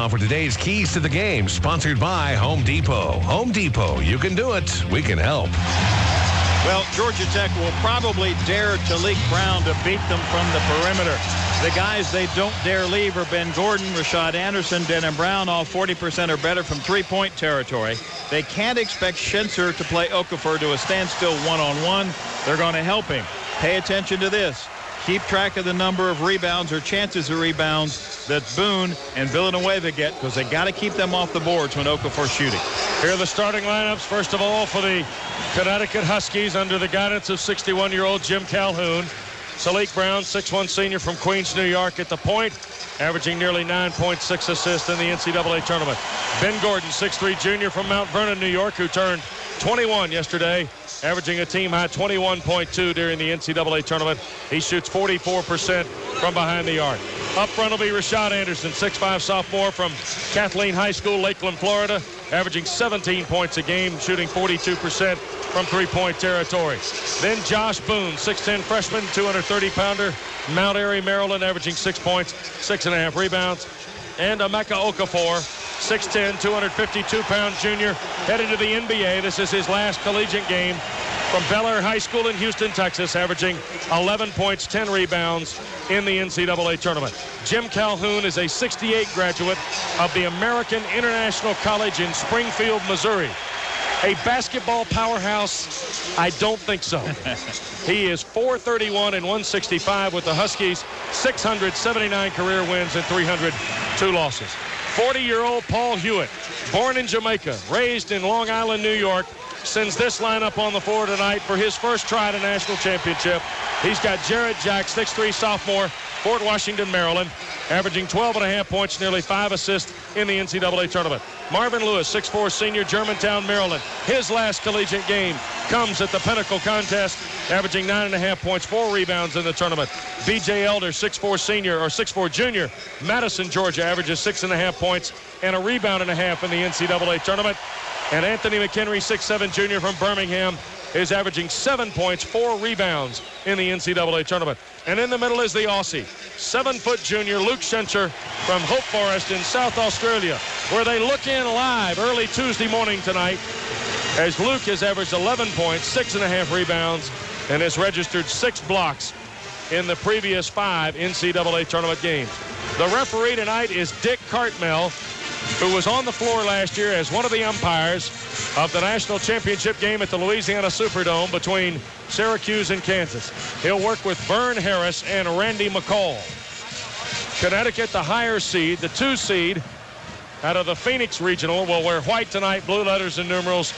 now for today's Keys to the Game, sponsored by Home Depot. Home Depot, you can do it. We can help. Well, Georgia Tech will probably dare Talik Brown to beat them from the perimeter. The guys they don't dare leave are Ben Gordon, Rashad Anderson, Denham Brown, all 40% or better from three-point territory. They can't expect Schencer to play Okafor to a standstill one-on-one. They're going to help him. Pay attention to this. Keep track of the number of rebounds or chances of rebounds that Boone and Villanueva get, because they got to keep them off the boards when Okafor's shooting. Here are the starting lineups. First of all, for the Connecticut Huskies, under the guidance of 61-year-old Jim Calhoun. Talik Brown, 6'1" senior from Queens, New York, at the point, averaging nearly 9.6 assists in the NCAA tournament. Ben Gordon, 6'3" junior from Mount Vernon, New York, who turned 21 yesterday, averaging a team-high 21.2 during the NCAA tournament. He shoots 44% from behind the arc. Up front will be Rashad Anderson, 6'5" sophomore from Kathleen High School, Lakeland, Florida, averaging 17 points a game, shooting 42% from three-point territory. Then Josh Boone, 6'10" freshman, 230-pounder, Mount Airy, Maryland, averaging 6 points, 6.5 rebounds. And Emeka Okafor, 6'10", 252-pound junior, headed to the NBA. This is his last collegiate game from Bel Air High School in Houston, Texas, averaging 11 points, 10 rebounds in the NCAA tournament. Jim Calhoun is a 68 graduate of the American International College in Springfield, Missouri. A basketball powerhouse? I don't think so. He is 431 and 165 with the Huskies, 679 career wins and 302 losses. 40-year-old Paul Hewitt, born in Jamaica, raised in Long Island, New York, sends this lineup on the floor tonight for his first try at a national championship. He's got Jarrett Jack, 6'3" sophomore, Fort Washington, Maryland, averaging 12.5 points, nearly 5 assists in the NCAA tournament. Marvin Lewis, 6'4" senior, Germantown, Maryland. His last collegiate game comes at the Pinnacle contest, averaging 9.5 points, 4 rebounds in the tournament. B.J. Elder, 6'4" senior, or 6'4" junior, Madison, Georgia, averages 6.5 points and a rebound and a half in the NCAA tournament. And Anthony McHenry, 6'7" junior from Birmingham, is averaging 7 points, 4 rebounds in the NCAA tournament. And in the middle is the Aussie, 7-foot junior Luke Schencer from Hope Forest in South Australia, where they look in live early Tuesday morning tonight, as Luke has averaged 11 points, 6.5 rebounds, and has registered 6 blocks in the previous 5 NCAA tournament games. The referee tonight is Dick Cartmell, who was on the floor last year as one of the umpires of the national championship game at the Louisiana Superdome between Syracuse and Kansas. He'll work with Vern Harris and Randy McCall. Connecticut, the higher seed, the 2 seed out of the Phoenix Regional, will wear white tonight, blue letters and numerals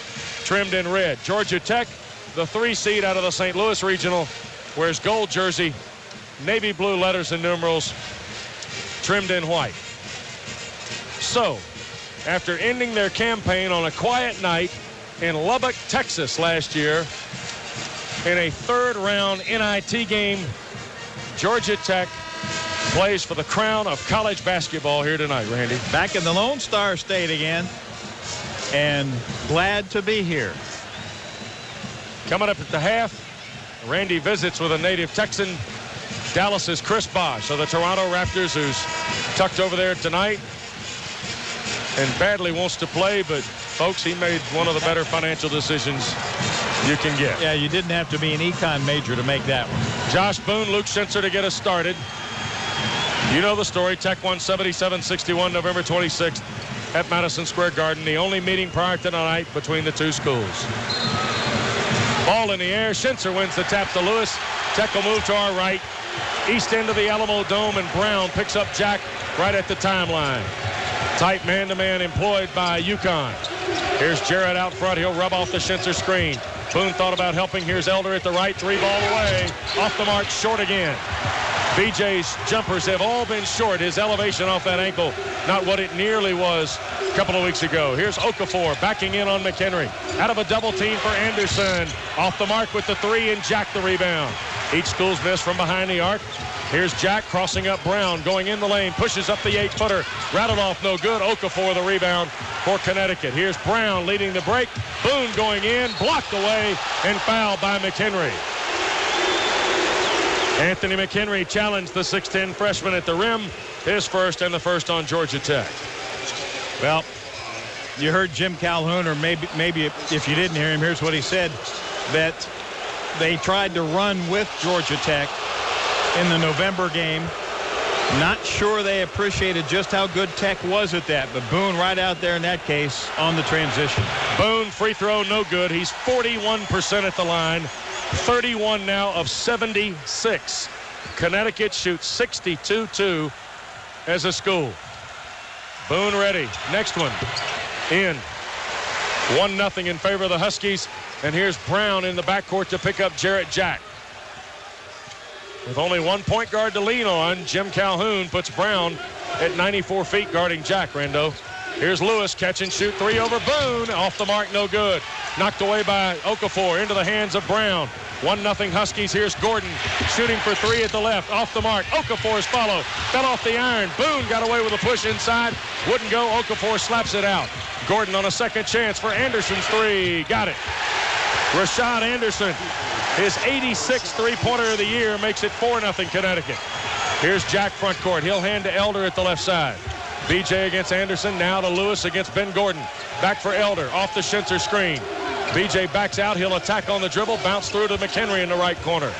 trimmed in red. Georgia Tech, the 3 seed out of the St. Louis Regional, wears gold jersey, navy blue letters and numerals trimmed in white. So, after ending their campaign on a quiet night in Lubbock, Texas last year, in a third-round NIT game, Georgia Tech plays for the crown of college basketball here tonight, Randy. Back in the Lone Star State again, and glad to be here. Coming up at the half, Randy visits with a native Texan, Dallas's Chris Bosh of the Toronto Raptors, who's tucked over there tonight and badly wants to play, but folks, he made one of the better financial decisions you can get. Yeah, you didn't have to be an econ major to make that one. Josh Boone, Luke Schencer to get us started. You know the story. Tech won 77-61 November 26th at Madison Square Garden, the only meeting prior to tonight between the two schools. Ball in the air. Schencer wins the tap to Lewis. Tech will move to our right. East end of the Alamo Dome, and Brown picks up Jack right at the timeline. Tight man-to-man employed by UConn. Here's Jarrett out front. He'll rub off the Schencer screen. Boone thought about helping. Here's Elder at the right. 3 ball away. Off the mark, short again. BJ's jumpers have all been short. His elevation off that ankle, not what it nearly was a couple of weeks ago. Here's Okafor backing in on McHenry. Out of a double team for Anderson. Off the mark with the 3, and Jack the rebound. Each school's missed from behind the arc. Here's Jack crossing up Brown, going in the lane, pushes up the 8-footer. Rattled off, no good. Okafor the rebound for Connecticut. Here's Brown leading the break. Boone going in, blocked away, and fouled by McHenry. Anthony McHenry challenged the 6'10" freshman at the rim, his first and the first on Georgia Tech. Well, you heard Jim Calhoun, or maybe if you didn't hear him, here's what he said, that they tried to run with Georgia Tech in the November game. Not sure they appreciated just how good Tech was at that, but Boone right out there in that case on the transition. Boone, free throw, no good. He's 41% at the line, 31 now of 76. Connecticut shoots 62-2 as a school. Boone ready. Next one. In. 1-0 in favor of the Huskies. And here's Brown in the backcourt to pick up Jarrett Jack. With only one point guard to lean on, Jim Calhoun puts Brown at 94 feet guarding Jack, Rando. Here's Lewis, catch and shoot three over Boone. Off the mark, no good. Knocked away by Okafor into the hands of Brown. 1-0 Huskies. Here's Gordon shooting for three at the left. Off the mark. Okafor's follow. Fell off the iron. Boone got away with a push inside. Wouldn't go. Okafor slaps it out. Gordon on a second chance for Anderson's three. Got it. Rashad Anderson, his 86th three-pointer of the year, makes it 4-0 Connecticut. Here's Jack front court. He'll hand to Elder at the left side. BJ against Anderson. Now to Lewis against Ben Gordon. Back for Elder. Off the Schenzer screen. BJ backs out. He'll attack on the dribble. Bounce through to McHenry in the right corner.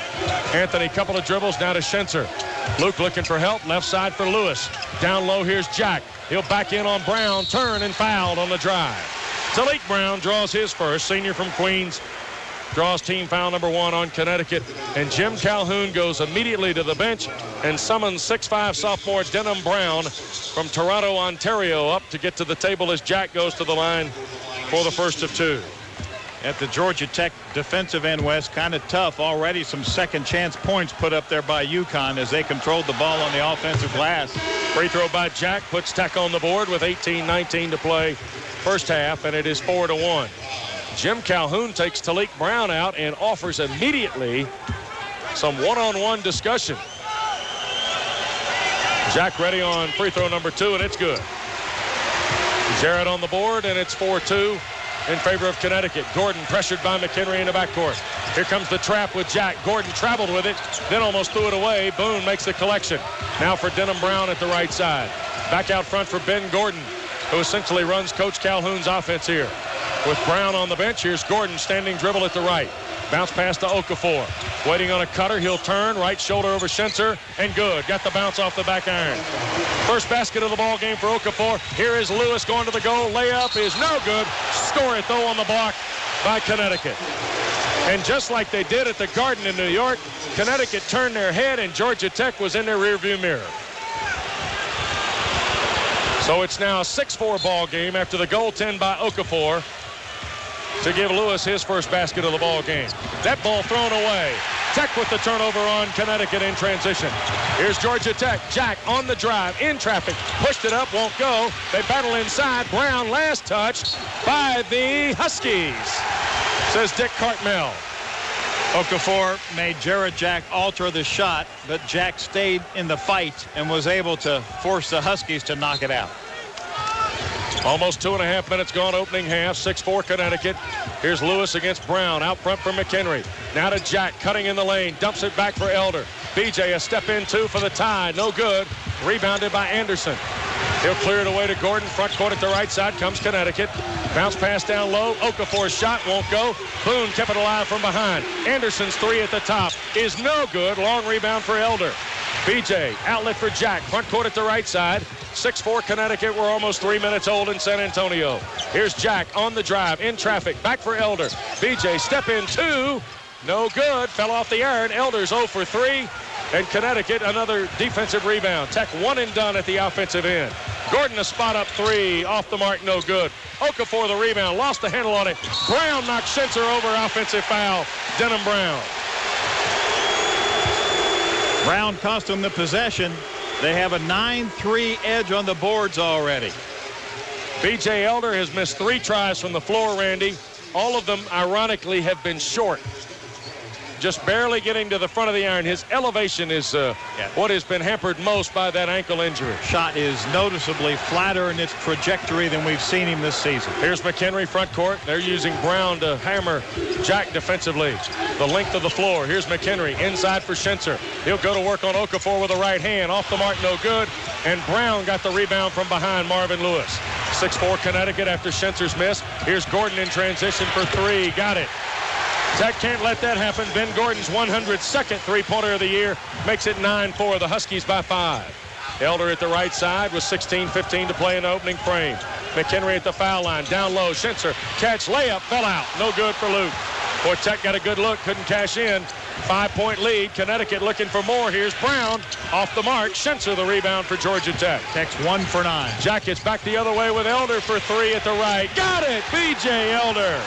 Anthony, couple of dribbles. Now to Schenzer. Luke looking for help. Left side for Lewis. Down low, here's Jack. He'll back in on Brown. Turn and fouled on the drive. Talik Brown draws his first. Senior from Queens. Draws team foul number 1 on Connecticut. And Jim Calhoun goes immediately to the bench and summons 6'5" sophomore Denham Brown from Toronto, Ontario, up to get to the table as Jack goes to the line for the first of two. At the Georgia Tech defensive end, West, kind of tough. Already some second chance points put up there by UConn as they controlled the ball on the offensive glass. Free throw by Jack puts Tech on the board with 18-19 to play first half, and it is 4-1. Jim Calhoun takes Talik Brown out and offers immediately some one-on-one discussion. Jack ready on free throw number 2, and it's good. Jarrett on the board, and it's 4-2 in favor of Connecticut. Gordon pressured by McHenry in the backcourt. Here comes the trap with Jack. Gordon traveled with it, then almost threw it away. Boone makes the collection. Now for Denham Brown at the right side. Back out front for Ben Gordon, who essentially runs Coach Calhoun's offense here. With Brown on the bench, here's Gordon standing dribble at the right. Bounce pass to Okafor. Waiting on a cutter, he'll turn. Right shoulder over Schenzer, and good. Got the bounce off the back iron. First basket of the ball game for Okafor. Here is Lewis going to the goal. Layup is no good. Score it, though, on the block by Connecticut. And just like they did at the Garden in New York, Connecticut turned their head, and Georgia Tech was in their rearview mirror. So it's now a 6-4 ball game after the goaltend by Okafor to give Lewis his first basket of the ball game. That ball thrown away. Tech with the turnover on Connecticut in transition. Here's Georgia Tech. Jack on the drive, in traffic. Pushed it up, won't go. They battle inside. Brown last touched by the Huskies, says Dick Cartmell. Okafor made Jarrett Jack alter the shot, but Jack stayed in the fight and was able to force the Huskies to knock it out. Almost 2.5 minutes gone opening half. 6-4 Connecticut. Here's Lewis against Brown. Out front for McHenry. Now to Jack, cutting in the lane. Dumps it back for Elder. BJ a step in two for the tie. No good. Rebounded by Anderson. He'll clear it away to Gordon. Front court at the right side comes Connecticut. Bounce pass down low. Okafor's shot won't go. Boone kept it alive from behind. Anderson's three at the top is no good. Long rebound for Elder. BJ, outlet for Jack. Front court at the right side. 6-4 Connecticut. We're almost 3 minutes old in San Antonio. Here's Jack on the drive, in traffic. Back for Elder. BJ, step in two. No good. Fell off the iron. Elder's 0 for 3. And Connecticut, another defensive rebound. Tech one and done at the offensive end. Gordon a spot up three. Off the mark, no good. Okafor the rebound. Lost the handle on it. Brown knocks Schenzer over. Offensive foul. Denham Brown. Brown cost them the possession. They have a 9-3 edge on the boards already. B.J. Elder has missed 3 tries from the floor, Randy. All of them, ironically, have been short. Just barely getting to the front of the iron. His elevation is what has been hampered most by that ankle injury. Shot is noticeably flatter in its trajectory than we've seen him this season. Here's McHenry front court. They're using Brown to hammer Jack defensively. The length of the floor. Here's McHenry inside for Schenzer. He'll go to work on Okafor with the right hand. Off the mark, no good. And Brown got the rebound from behind Marvin Lewis. 6-4 Connecticut after Schenzer's miss. Here's Gordon in transition for three. Got it. Tech can't let that happen. Ben Gordon's 102nd three-pointer of the year makes it 9-4. The Huskies by 5. Elder at the right side with 16:15 to play in the opening frame. McHenry at the foul line. Down low. Schenzer. Catch. Layup. Fell out. No good for Luke. Boy, Tech got a good look. Couldn't cash in. 5-point lead. Connecticut looking for more. Here's Brown. Off the mark. Schenzer the rebound for Georgia Tech. Tech's 1 for 9. Jackets back the other way with Elder for three at the right. Got it. B.J. Elder.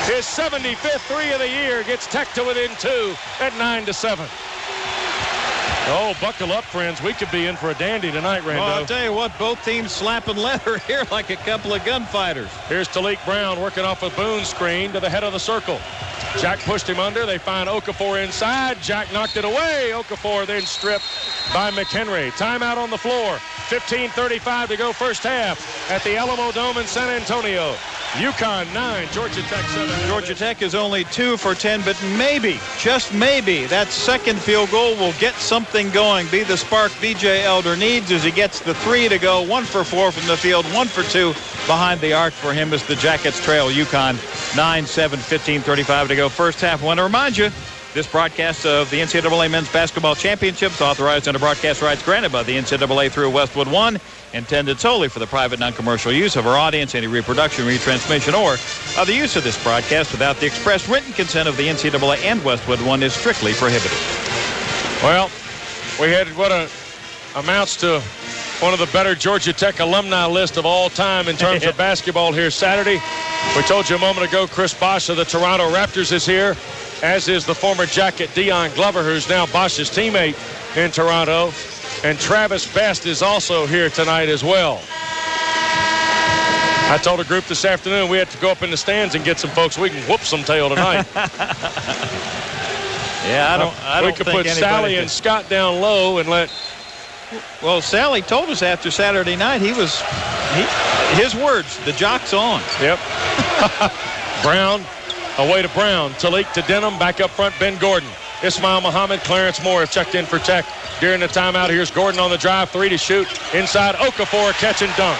His 75th three of the year gets Tech to within 2 at 9-7. Oh, buckle up, friends. We could be in for a dandy tonight, Rando. Well, I'll tell you what, both teams slapping leather here like a couple of gunfighters. Here's Talik Brown working off a Boone screen to the head of the circle. Jack pushed him under. They find Okafor inside. Jack knocked it away. Okafor then stripped by McHenry. Timeout on the floor. 15:35 to go first half at the Alamo Dome in San Antonio. UConn 9, Georgia Tech 7. Georgia Tech is only 2 for 10, but maybe, just maybe, that second field goal will get something going. Be the spark B.J. Elder needs as he gets the 3 to go. 1 for 4 from the field, 1 for 2 behind the arc for him as the Jackets trail UConn 9-7, 15:35 to go first half. I want to remind you, this broadcast of the NCAA Men's Basketball Championships, authorized under broadcast rights granted by the NCAA through Westwood One, intended solely for the private non-commercial use of our audience. Any reproduction, retransmission, or other use of this broadcast without the express written consent of the NCAA and Westwood One is strictly prohibited. Well, we had what amounts to one of the better Georgia Tech alumni list of all time in terms of basketball here Saturday. We told you a moment ago, Chris Bosh of the Toronto Raptors is here, as is the former Jacket Dion Glover, who's now Bosch's teammate in Toronto. And Travis Best is also here tonight as well. I told a group this afternoon we had to go up in the stands and get some folks we can whoop some tail tonight. Yeah, I don't we could put Sally and Scott down low and let. Well, Sally told us after Saturday night his words, the jock's on. Yep. Brown, away to Brown. Talik to Denham, back up front, Ben Gordon. Ismail Muhammad, Clarence Moore have checked in for Tech during the timeout. Here's Gordon on the drive, 3 to shoot. Inside, Okafor, catch and dunk.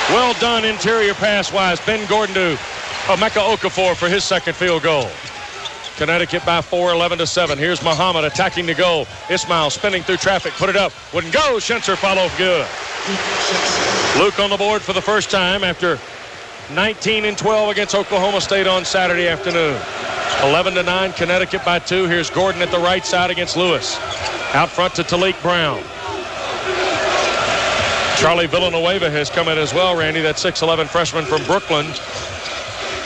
Well done interior pass-wise. Ben Gordon to Emeka Okafor for his second field goal. Connecticut by 4, 11-7. Here's Muhammad attacking the goal. Ismail spinning through traffic, put it up. Wouldn't go. Schenzer follow good. Luke on the board for the first time after 19-12 against Oklahoma State on Saturday afternoon. 11-9, Connecticut by 2. Here's Gordon at the right side against Lewis. Out front to Talik Brown. Charlie Villanueva has come in as well, Randy, that 6'11 freshman from Brooklyn.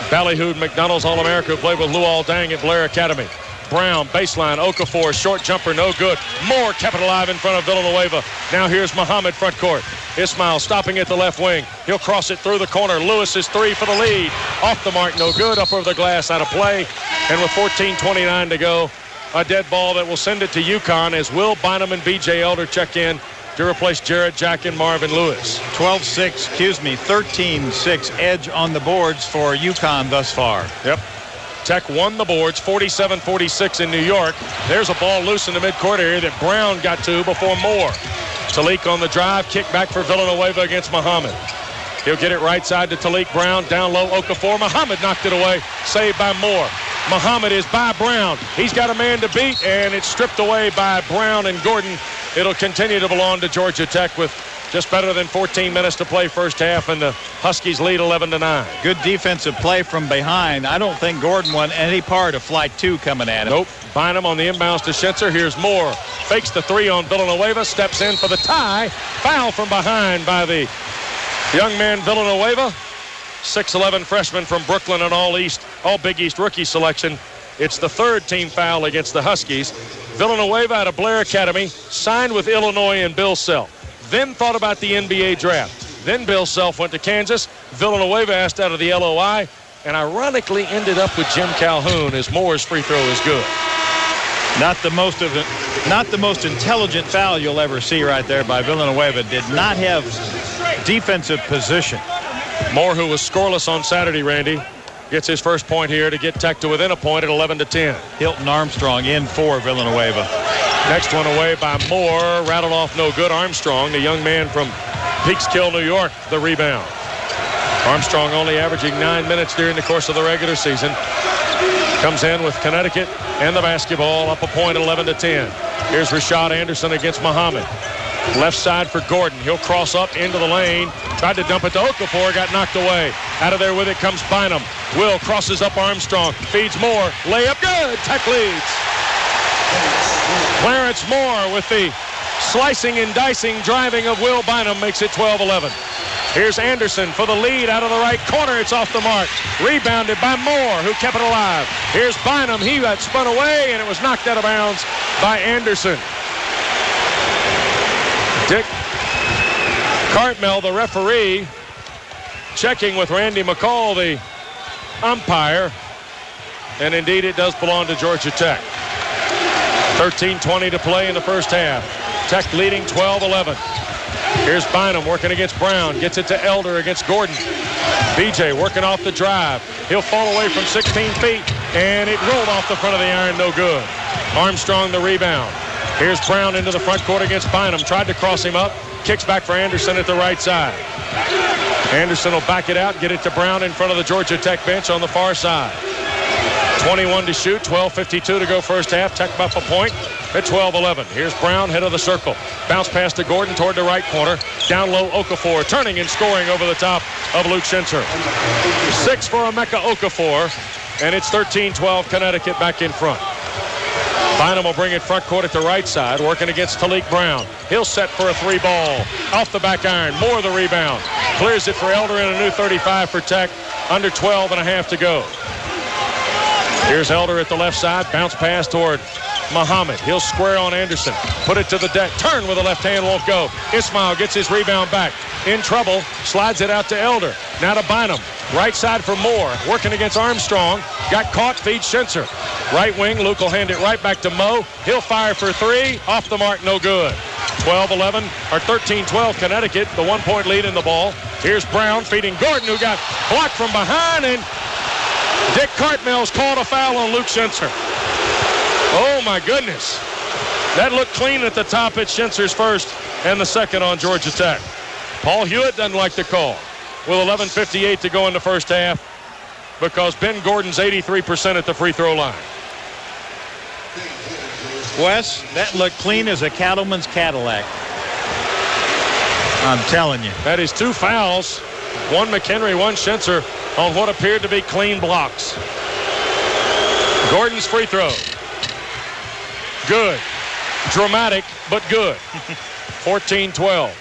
Ballyhooed McDonald's All-America, who played with Luol Deng at Blair Academy. Brown, baseline, Okafor, short jumper, no good. Moore kept it alive in front of Villanueva. Now here's Muhammad front court. Ismail stopping at the left wing. He'll cross it through the corner. Lewis's 3 for the lead. Off the mark, no good. Up over the glass, out of play. And with 14:29 to go, a dead ball that will send it to UConn as Will Bynum and B.J. Elder check in to replace Jarrett Jack and Marvin Lewis. 13-6 edge on the boards for UConn thus far. Yep. Tech won the boards 47-46 in New York. There's a ball loose in the midcourt area that Brown got to before Moore. Talik on the drive, kick back for Villanueva against Muhammad. He'll get it right side to Talik Brown, down low Okafor. Muhammad knocked it away, saved by Moore. Muhammad is by Brown. He's got a man to beat, and it's stripped away by Brown and Gordon. It'll continue to belong to Georgia Tech with just better than 14 minutes to play first half, and the Huskies lead 11-9. Good defensive play from behind. I don't think Gordon won any part of flight 2 coming at him. Nope. Bynum on the inbounds to Schenzer. Here's Moore. Fakes the 3 on Villanueva. Steps in for the tie. Foul from behind by the young man Villanueva. 6'11 freshman from Brooklyn, an all Big East rookie selection. It's the third team foul against the Huskies. Villanueva out of Blair Academy, signed with Illinois and Bill Self. Then thought about the NBA draft. Then Bill Self went to Kansas. Villanueva asked out of the LOI, and ironically ended up with Jim Calhoun as Moore's free throw is good. Not the most intelligent foul you'll ever see right there by Villanueva. Did not have defensive position. Moore, who was scoreless on Saturday, Randy, gets his first point here to get Tech to within a point at 11-10. Hilton Armstrong in for Villanueva. Next one away by Moore. Rattled off no good. Armstrong, the young man from Peekskill, New York, the rebound. Armstrong only averaging 9 minutes during the course of the regular season. Comes in with Connecticut and the basketball up a point, 11-10. Here's Rashad Anderson against Muhammad. Left side for Gordon. He'll cross up into the lane. Tried to dump it to Okafor. Got knocked away. Out of there with it comes Bynum. Will crosses up Armstrong. Feeds Moore. Layup good. Tech leads. Clarence Moore with the slicing and dicing driving of Will Bynum makes it 12-11. Here's Anderson for the lead out of the right corner. It's off the mark. Rebounded by Moore, who kept it alive. Here's Bynum. He got spun away, and it was knocked out of bounds by Anderson. Dick Cartmel, the referee, checking with Randy McCall, the umpire. And indeed, it does belong to Georgia Tech. 13:20 to play in the first half. Tech leading 12-11. Here's Bynum working against Brown. Gets it to Elder against Gordon. BJ working off the drive. He'll fall away from 16 feet, and it rolled off the front of the iron. No good. Armstrong the rebound. Here's Brown into the front court against Bynum. Tried to cross him up. Kicks back for Anderson at the right side. Anderson will back it out. Get it to Brown in front of the Georgia Tech bench on the far side. 21 to shoot. 12:52 to go first half. Tech up a point at 12-11. Here's Brown, head of the circle. Bounce pass to Gordon toward the right corner. Down low, Okafor turning and scoring over the top of Luke Schenzer. 6 for Emeka Okafor, and it's 13-12 Connecticut back in front. Bynum will bring it front court at the right side, working against Talik Brown. He'll set for a 3 ball. Off the back iron, Moore the rebound. Clears it for Elder and a new 35 for Tech. Under 12 and a half to go. Here's Elder at the left side. Bounce pass toward Muhammad. He'll square on Anderson. Put it to the deck. Turn with the left hand, won't go. Ismail gets his rebound back. In trouble. Slides it out to Elder. Now to Bynum. Right side for Moore. Working against Armstrong. Got caught. Feeds Schenzer. Right wing. Luke will hand it right back to Mo. He'll fire for 3. Off the mark. No good. 12-11 or 13-12 Connecticut. The 1-point lead in the ball. Here's Brown feeding Gordon, who got blocked from behind, and Dick Cartmell's called a foul on Luke Schenzer. Oh, my goodness. That looked clean at the top. It's Schenzer's first and the second on Georgia Tech. Paul Hewitt doesn't like the call. With 11:58 to go in the first half because Ben Gordon's 83% at the free throw line. Wes, that looked clean as a cattleman's Cadillac. I'm telling you. That is 2 fouls. One McHenry, one Schenzer on what appeared to be clean blocks. Gordon's free throw. Good. Dramatic, but good. 14-12.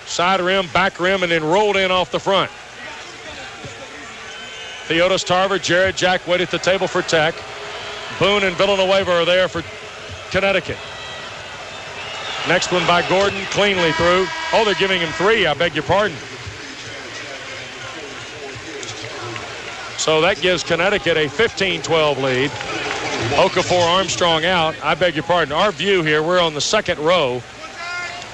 Side rim, back rim, and then rolled in off the front. Theodis Tarver, Jared Jack wait at the table for Tech. Boone and Villanueva are there for Connecticut. Next one by Gordon, cleanly through. Oh, they're giving him 3, I beg your pardon. So that gives Connecticut a 15-12 lead. Okafor, Armstrong out. I beg your pardon. Our view here, we're on the second row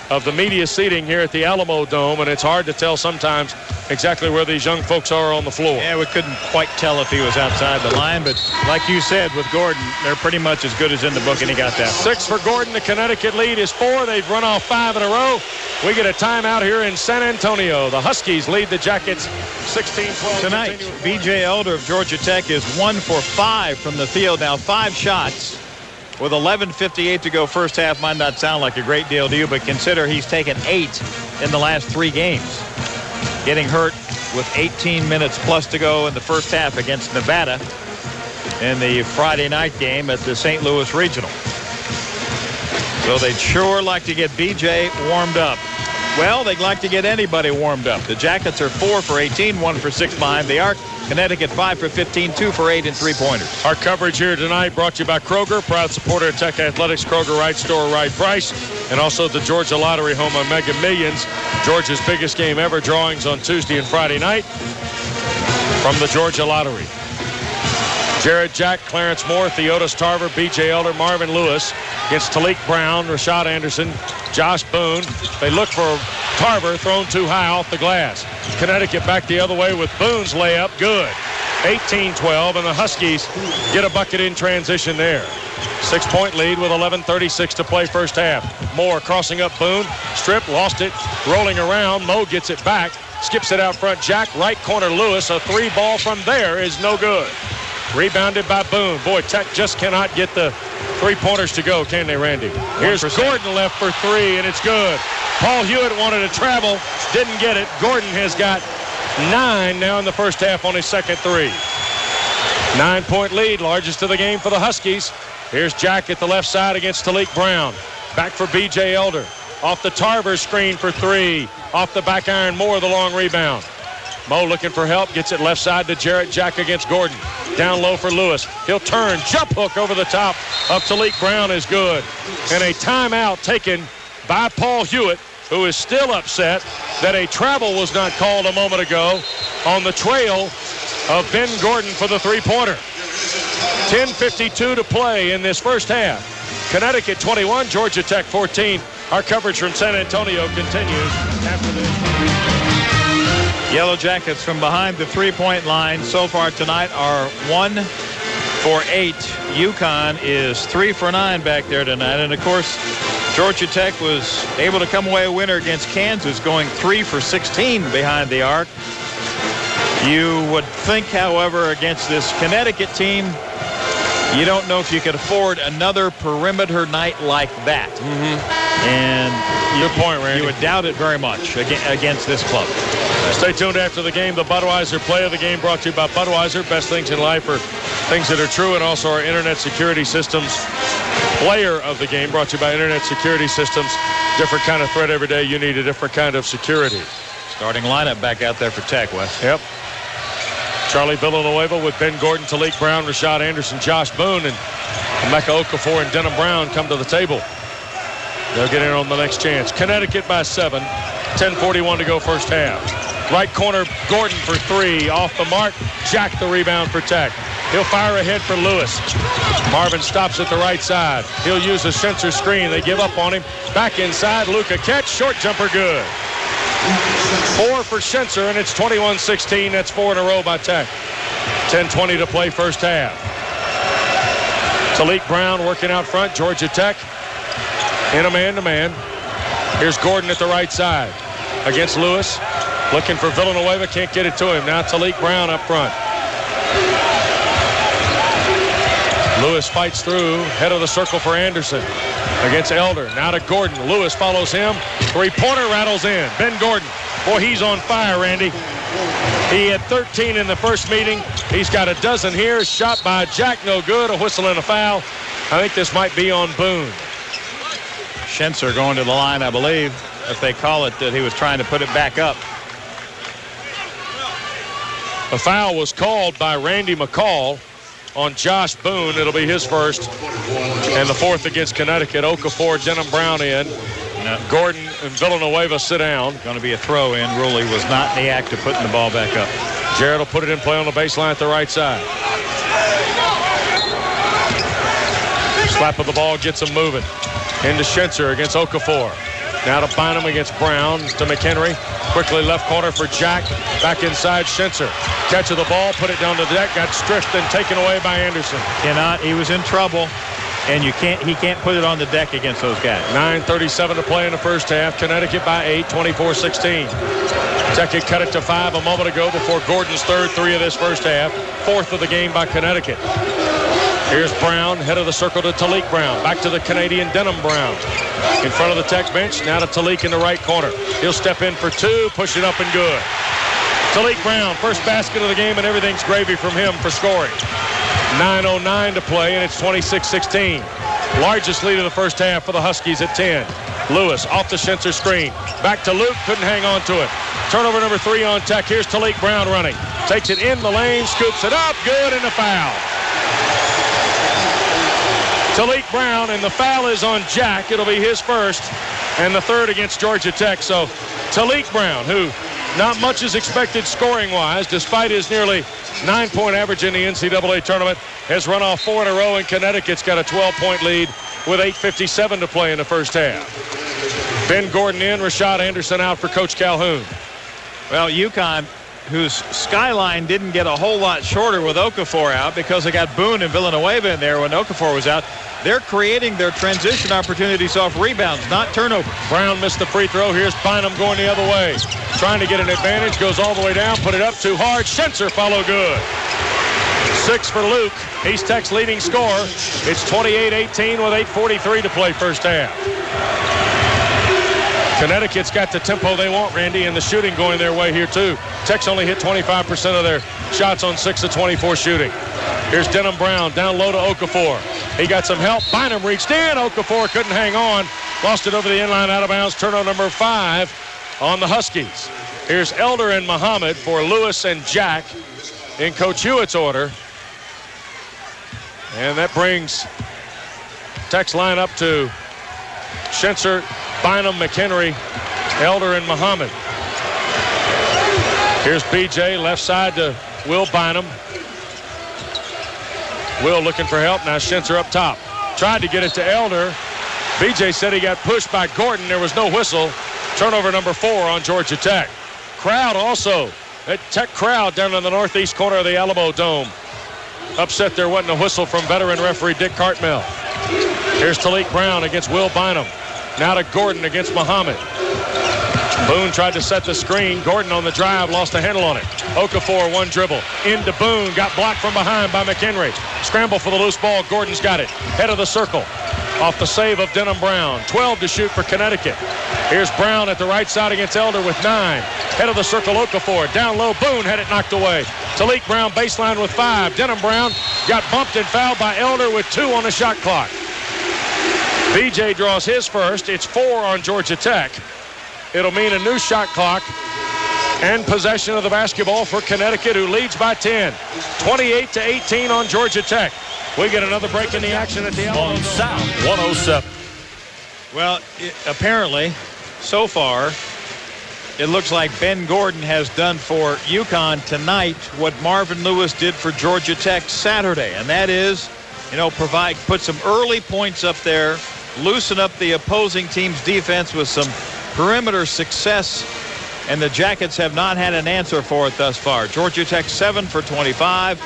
of the media seating here at the Alamo Dome, and it's hard to tell sometimes exactly where these young folks are on the floor. Yeah, we couldn't quite tell if he was outside the line, but like you said with Gordon, they're pretty much as good as in the book, and he got that. 6 for Gordon. The Connecticut lead is 4. They've run off 5 in a row. We get a timeout here in San Antonio. The Huskies lead the Jackets 16-12. Tonight, B.J. Elder of Georgia Tech is 1 for 5 from the field. Now 5 shots. With 11:58 to go first half, might not sound like a great deal to you, but consider he's taken 8 in the last 3 games. Getting hurt with 18 minutes plus to go in the first half against Nevada in the Friday night game at the St. Louis Regional. So they'd sure like to get B.J. warmed up. Well, they'd like to get anybody warmed up. The Jackets are 4 for 18, 1 for 6 behind the arc. Connecticut 5 for 15, 2 for 8 in 3-pointers. Our coverage here tonight brought to you by Kroger, proud supporter of Tech Athletics. Kroger, right store, right price. And also the Georgia Lottery, home on Mega Millions. Georgia's biggest game ever. Drawings on Tuesday and Friday night from the Georgia Lottery. Jared Jack, Clarence Moore, Theodis Tarver, B.J. Elder, Marvin Lewis against Talik Brown, Rashad Anderson, Josh Boone. They look for Tarver, thrown too high off the glass. Connecticut back the other way with Boone's layup. Good. 18-12, and the Huskies get a bucket in transition there. 6-point lead with 11:36 to play first half. Moore crossing up Boone. Strip, lost it, rolling around. Mo gets it back. skips it out front. Jack, right corner Lewis. A 3 ball from there is no good. Rebounded by Boone. Boy, Tech just cannot get the 3-pointers to go, can they, Randy? Here's 1%. Gordon left for 3, and it's good. Paul Hewitt wanted to travel, didn't get it. Gordon has got 9 now in the first half on his second 3. 9-point lead, largest of the game for the Huskies. Here's Jack at the left side against Talik Brown. Back for B.J. Elder. Off the Tarver screen for 3. Off the back iron, Moore the long rebound. Mo looking for help, gets it left side to Jarrett. Jack against Gordon. Down low for Lewis. He'll turn, jump hook over the top of Talik Brown is good. And a timeout taken by Paul Hewitt, who is still upset that a travel was not called a moment ago on the trail of Ben Gordon for the 3-pointer. 10:52 to play in this first half. Connecticut 21, Georgia Tech 14. Our coverage from San Antonio continues after this. Yellow Jackets from behind the 3-point line so far tonight are 1 for 8. UConn is 3 for 9 back there tonight. And, of course, Georgia Tech was able to come away a winner against Kansas, going 3 for 16 behind the arc. You would think, however, against this Connecticut team, you don't know if you could afford another perimeter night like that. And good point, Randy. You would doubt it very much against this club. Stay tuned after the game. The Budweiser play of the game brought to you by Budweiser. Best things in life are things that are true, and also our Internet Security Systems player of the game brought to you by Internet Security Systems. Different kind of threat every day. You need a different kind of security. Starting lineup back out there for Tech, Wes. Yep. Charlie Villanueva with Ben Gordon, Talik Brown, Rashad Anderson, Josh Boone, and Emeka Okafor and Denham Brown come to the table. They'll get in on the next chance. Connecticut by 7. 10:41 to go first half. Right corner, Gordon for 3. Off the mark, Jack the rebound for Tech. He'll fire ahead for Lewis. Marvin stops at the right side. He'll use a Shenser screen. They give up on him. Back inside, Luka catch, short jumper good. 4 for Shenser, and it's 21-16. That's 4 in a row by Tech. 10:20 to play first half. Talik Brown working out front, Georgia Tech in a man-to-man. Here's Gordon at the right side against Lewis. Looking for Villanueva, can't get it to him. Now Talik Brown up front. Lewis fights through, head of the circle for Anderson against Elder. Now to Gordon. Lewis follows him. 3-pointer rattles in. Ben Gordon. Boy, he's on fire, Randy. He had 13 in the first meeting. He's got a dozen here. Shot by Jack, no good. A whistle and a foul. I think this might be on Boone. Shenser going to the line, I believe, if they call it, that he was trying to put it back up. A foul was called by Randy McCall on Josh Boone. It'll be his first and the 4th against Connecticut. Okafor, Denham Brown in. No. Gordon and Villanueva sit down. Going to be a throw-in. Ruley was not in the act of putting the ball back up. Jarrett will put it in play on the baseline at the right side. Slap of the ball gets him moving. Into Shenser against Okafor. Now to Bynum against Brown. To McHenry. Quickly left corner for Jack. Back inside Shenser. Catch of the ball. Put it down the deck. Got stripped and taken away by Anderson. He was in trouble. And he can't put it on the deck against those guys. 9:37 to play in the first half. Connecticut by 8, 24-16. Tech had cut it to 5 a moment ago before Gordon's third 3 of this first half. 4th of the game by Connecticut. Here's Brown, head of the circle to Talik Brown. Back to the Canadian Denham Brown. In front of the Tech bench, now to Talik in the right corner. He'll step in for 2, push it up and good. Talik Brown, first basket of the game, and everything's gravy from him for scoring. 9:09 to play, and it's 26-16. Largest lead of the first half for the Huskies at 10. Lewis off the Shenser screen. Back to Luke, couldn't hang on to it. Turnover number 3 on Tech. Here's Talik Brown running. Takes it in the lane, scoops it up, good, and a foul. Talik Brown, and the foul is on Jack. It'll be his first and the 3rd against Georgia Tech. So Talik Brown, who not much is expected scoring-wise, despite his nearly 9-point average in the NCAA tournament, has run off 4 in a row, and Connecticut's got a 12-point lead with 8:57 to play in the first half. Ben Gordon in, Rashad Anderson out for Coach Calhoun. Well, UConn whose skyline didn't get a whole lot shorter with Okafor out because they got Boone and Villanueva in there when Okafor was out. They're creating their transition opportunities off rebounds, not turnovers. Brown missed the free throw. Here's Bynum going the other way. Trying to get an advantage. Goes all the way down. Put it up too hard. Schencer follow good. 6 for Luke. East Tech's leading scorer. It's 28-18 with 8:43 to play first half. Connecticut's got the tempo they want, Randy, and the shooting going their way here, too. Tech's only hit 25% of their shots on 6 of 24 shooting. Here's Denham Brown down low to Okafor. He got some help. Bynum reached in. Okafor couldn't hang on. Lost it over the inline, out of bounds. Turnover number 5 on the Huskies. Here's Elder and Muhammad for Lewis and Jack in Coach Hewitt's order. And that brings Tech's line up to Schencer, Bynum, McHenry, Elder, and Muhammad. Here's BJ, left side to Will Bynum. Will looking for help. Now Schencer up top. Tried to get it to Elder. BJ said he got pushed by Gordon. There was no whistle. Turnover number 4 on Georgia Tech. Crowd also. That Tech crowd down in the northeast corner of the Alamo Dome. Upset there wasn't a whistle from veteran referee Dick Cartmell. Here's Talik Brown against Will Bynum. Now to Gordon against Muhammad. Boone tried to set the screen. Gordon on the drive, lost a handle on it. Okafor, one dribble. Into Boone, got blocked from behind by McHenry. Scramble for the loose ball. Gordon's got it. Head of the circle. Off the save of Denham Brown. 12 to shoot for Connecticut. Here's Brown at the right side against Elder with 9. Head of the circle, Okafor. Down low, Boone had it knocked away. Talik Brown baseline with 5. Denham Brown got bumped and fouled by Elder with 2 on the shot clock. BJ draws his first. It's 4 on Georgia Tech. It'll mean a new shot clock and possession of the basketball for Connecticut, who leads by 10. 28-18 on Georgia Tech. We get another break in the action at the Alamo on South 107. Well, apparently, so far, it looks like Ben Gordon has done for UConn tonight what Marvin Lewis did for Georgia Tech Saturday, and that is, put some early points up there, loosen up the opposing team's defense with some perimeter success, and the Jackets have not had an answer for it thus far. Georgia Tech 7 for 25.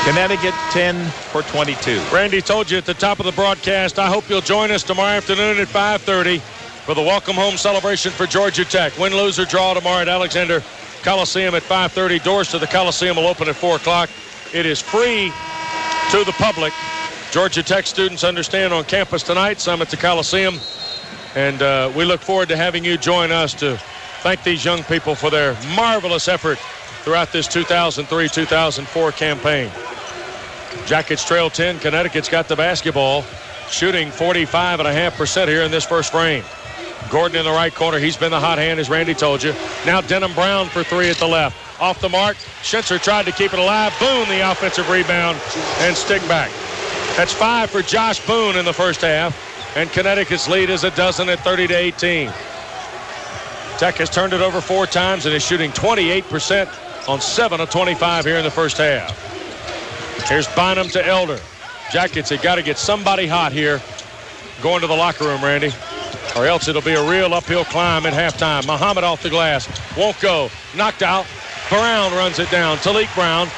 Connecticut 10 for 22. Randy told you at the top of the broadcast, I hope you'll join us tomorrow afternoon at 5:30 for the welcome home celebration for Georgia Tech. Win, lose, or draw tomorrow at Alexander Coliseum at 5:30. Doors to the Coliseum will open at 4 o'clock. It is free to the public. Georgia Tech students understand on campus tonight, some at the Coliseum. And we look forward to having you join us to thank these young people for their marvelous effort throughout this 2003-2004 campaign. Jackets trail 10. Connecticut's got the basketball, shooting 45.5% here in this first frame. Gordon in the right corner. He's been the hot hand, as Randy told you. Now Denham Brown for 3 at the left. Off the mark. Schencer tried to keep it alive. Boone, the offensive rebound, and stick back. That's 5 for Josh Boone in the first half. And Connecticut's lead is a dozen at 30-18. Tech has turned it over 4 times and is shooting 28% on 7 of 25 here in the first half. Here's Bynum to Elder. Jackets have got to get somebody hot here going to the locker room, Randy, or else it'll be a real uphill climb at halftime. Muhammad off the glass. Won't go. Knocked out. Brown runs it down. Talik Brown,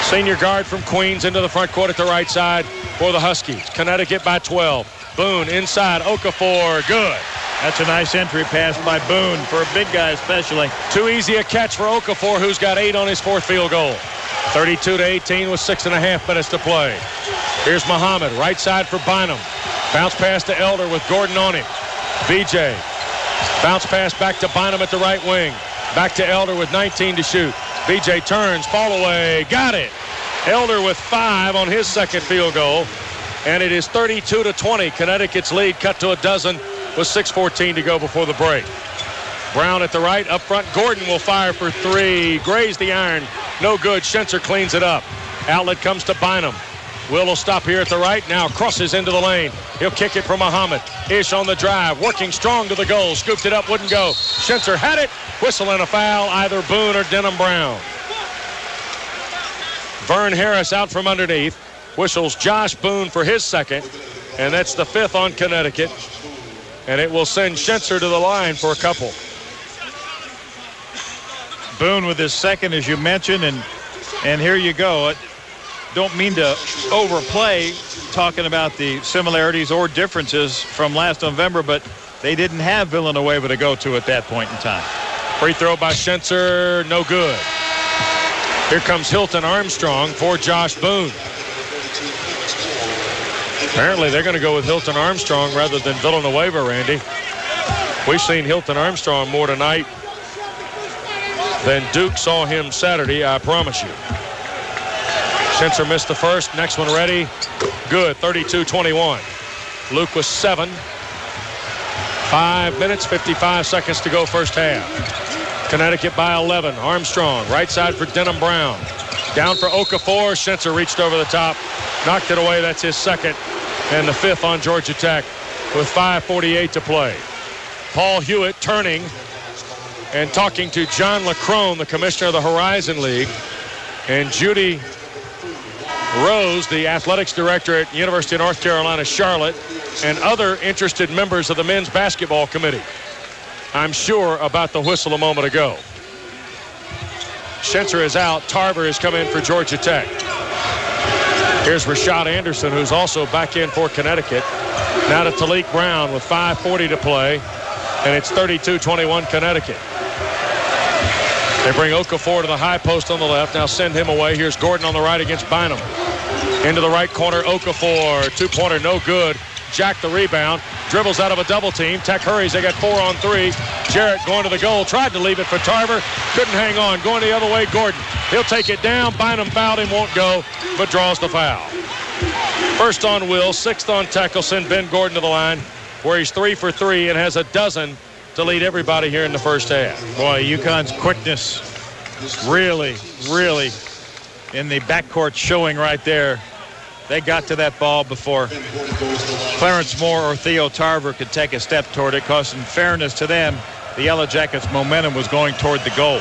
senior guard from Queens, into the front court at the right side for the Huskies. Connecticut by 12. Boone inside. Okafor. Good. That's a nice entry pass by Boone for a big guy especially. Too easy a catch for Okafor, who's got 8 on his 4th field goal. 32-18 with 6.5 minutes to play. Here's Muhammad, right side for Bynum. Bounce pass to Elder with Gordon on him. BJ. Bounce pass back to Bynum at the right wing. Back to Elder with 19 to shoot. BJ turns, fall away, got it. Elder with 5 on his 2nd field goal. And it is 32-20. Connecticut's lead cut to a dozen with 6:14 to go before the break. Brown at the right, up front. Gordon will fire for 3. Grazed the iron. No good. Schencer cleans it up. Outlet comes to Bynum. Will stop here at the right. Now crosses into the lane. He'll kick it from Muhammad. Ish on the drive. Working strong to the goal. Scooped it up. Wouldn't go. Schencer had it. Whistle and a foul. Either Boone or Denham Brown. Vern Harris out from underneath. Whistles Josh Boone for his 2nd. And that's the 5th on Connecticut. And it will send Schencer to the line for a couple. Boone with his second, as you mentioned, and here you go. Don't mean to overplay talking about the similarities or differences from last November, but they didn't have Villanueva to go to at that point in time. Free throw by Schencer, no good. Here comes Hilton Armstrong for Josh Boone. Apparently they're going to go with Hilton Armstrong rather than Villanueva, Randy. We've seen Hilton Armstrong more tonight than Duke saw him Saturday, I promise you. Schencer missed the first. Next one ready. Good, 32-21. Luke was 7. 5 minutes, 55 seconds to go first half. Connecticut by 11. Armstrong, right side for Denham Brown. Down for Okafor. Schencer reached over the top, knocked it away. That's his second and the fifth on Georgia Tech with 5:48 to play. Paul Hewitt turning and talking to John LaCrone, the commissioner of the Horizon League, and Judy Rose, the athletics director at University of North Carolina, Charlotte, and other interested members of the men's basketball committee, I'm sure, about the whistle a moment ago. Schencer is out. Tarver has come in for Georgia Tech. Here's Rashad Anderson, who's also back in for Connecticut. Now to Talik Brown with 5:40 to play, and it's 32-21 Connecticut. They bring Okafor to the high post on the left. Now send him away. Here's Gordon on the right against Bynum. Into the right corner, Okafor. Two-pointer, no good. Jack the rebound. Dribbles out of a double team. Tech hurries. They got 4 on 3. Jarrett going to the goal. Tried to leave it for Tarver. Couldn't hang on. Going the other way, Gordon. He'll take it down. Bynum fouled him. Won't go, but draws the foul. First on Will. 6th on Tech. Will send Ben Gordon to the line, where he's 3 for 3 and has a dozen to lead everybody here in the first half. Boy, UConn's quickness really in the backcourt showing right there. They got to that ball before Clarence Moore or Theo Tarver could take a step toward it, because in fairness to them, the Yellow Jackets' momentum was going toward the goal.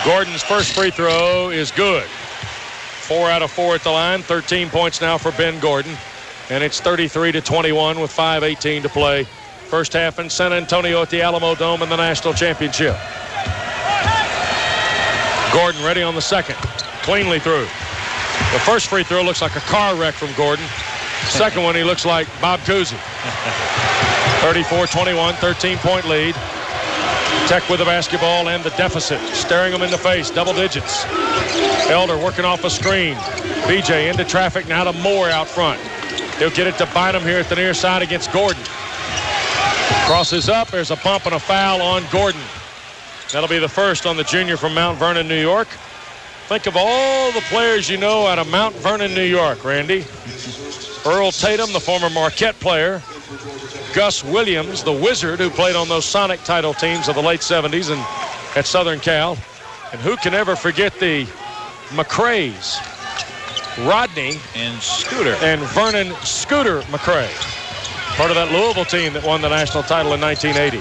Gordon's first free throw is good. 4 out of 4 at the line. 13 points now for Ben Gordon. And it's 33-21 with 5:18 to play. First half in San Antonio at the Alamo Dome in the national championship. Gordon ready on the second. Cleanly through. The first free throw looks like a car wreck from Gordon. Second one, he looks like Bob Cousy. 34-21, 13-point lead. Tech with the basketball and the deficit. Staring them in the face, double digits. Elder working off a screen. BJ into traffic, now to Moore out front. He'll get it to Bynum here at the near side against Gordon. Crosses up. There's a bump and a foul on Gordon. That'll be the first on the junior from Mount Vernon, New York. Think of all the players you know out of Mount Vernon, New York, Randy. Earl Tatum, the former Marquette player. Gus Williams, the wizard who played on those Sonic title teams of the late 70s and at Southern Cal. And who can ever forget the McRaes? Rodney and Scooter. And Vernon Scooter McRae. Part of that Louisville team that won the national title in 1980.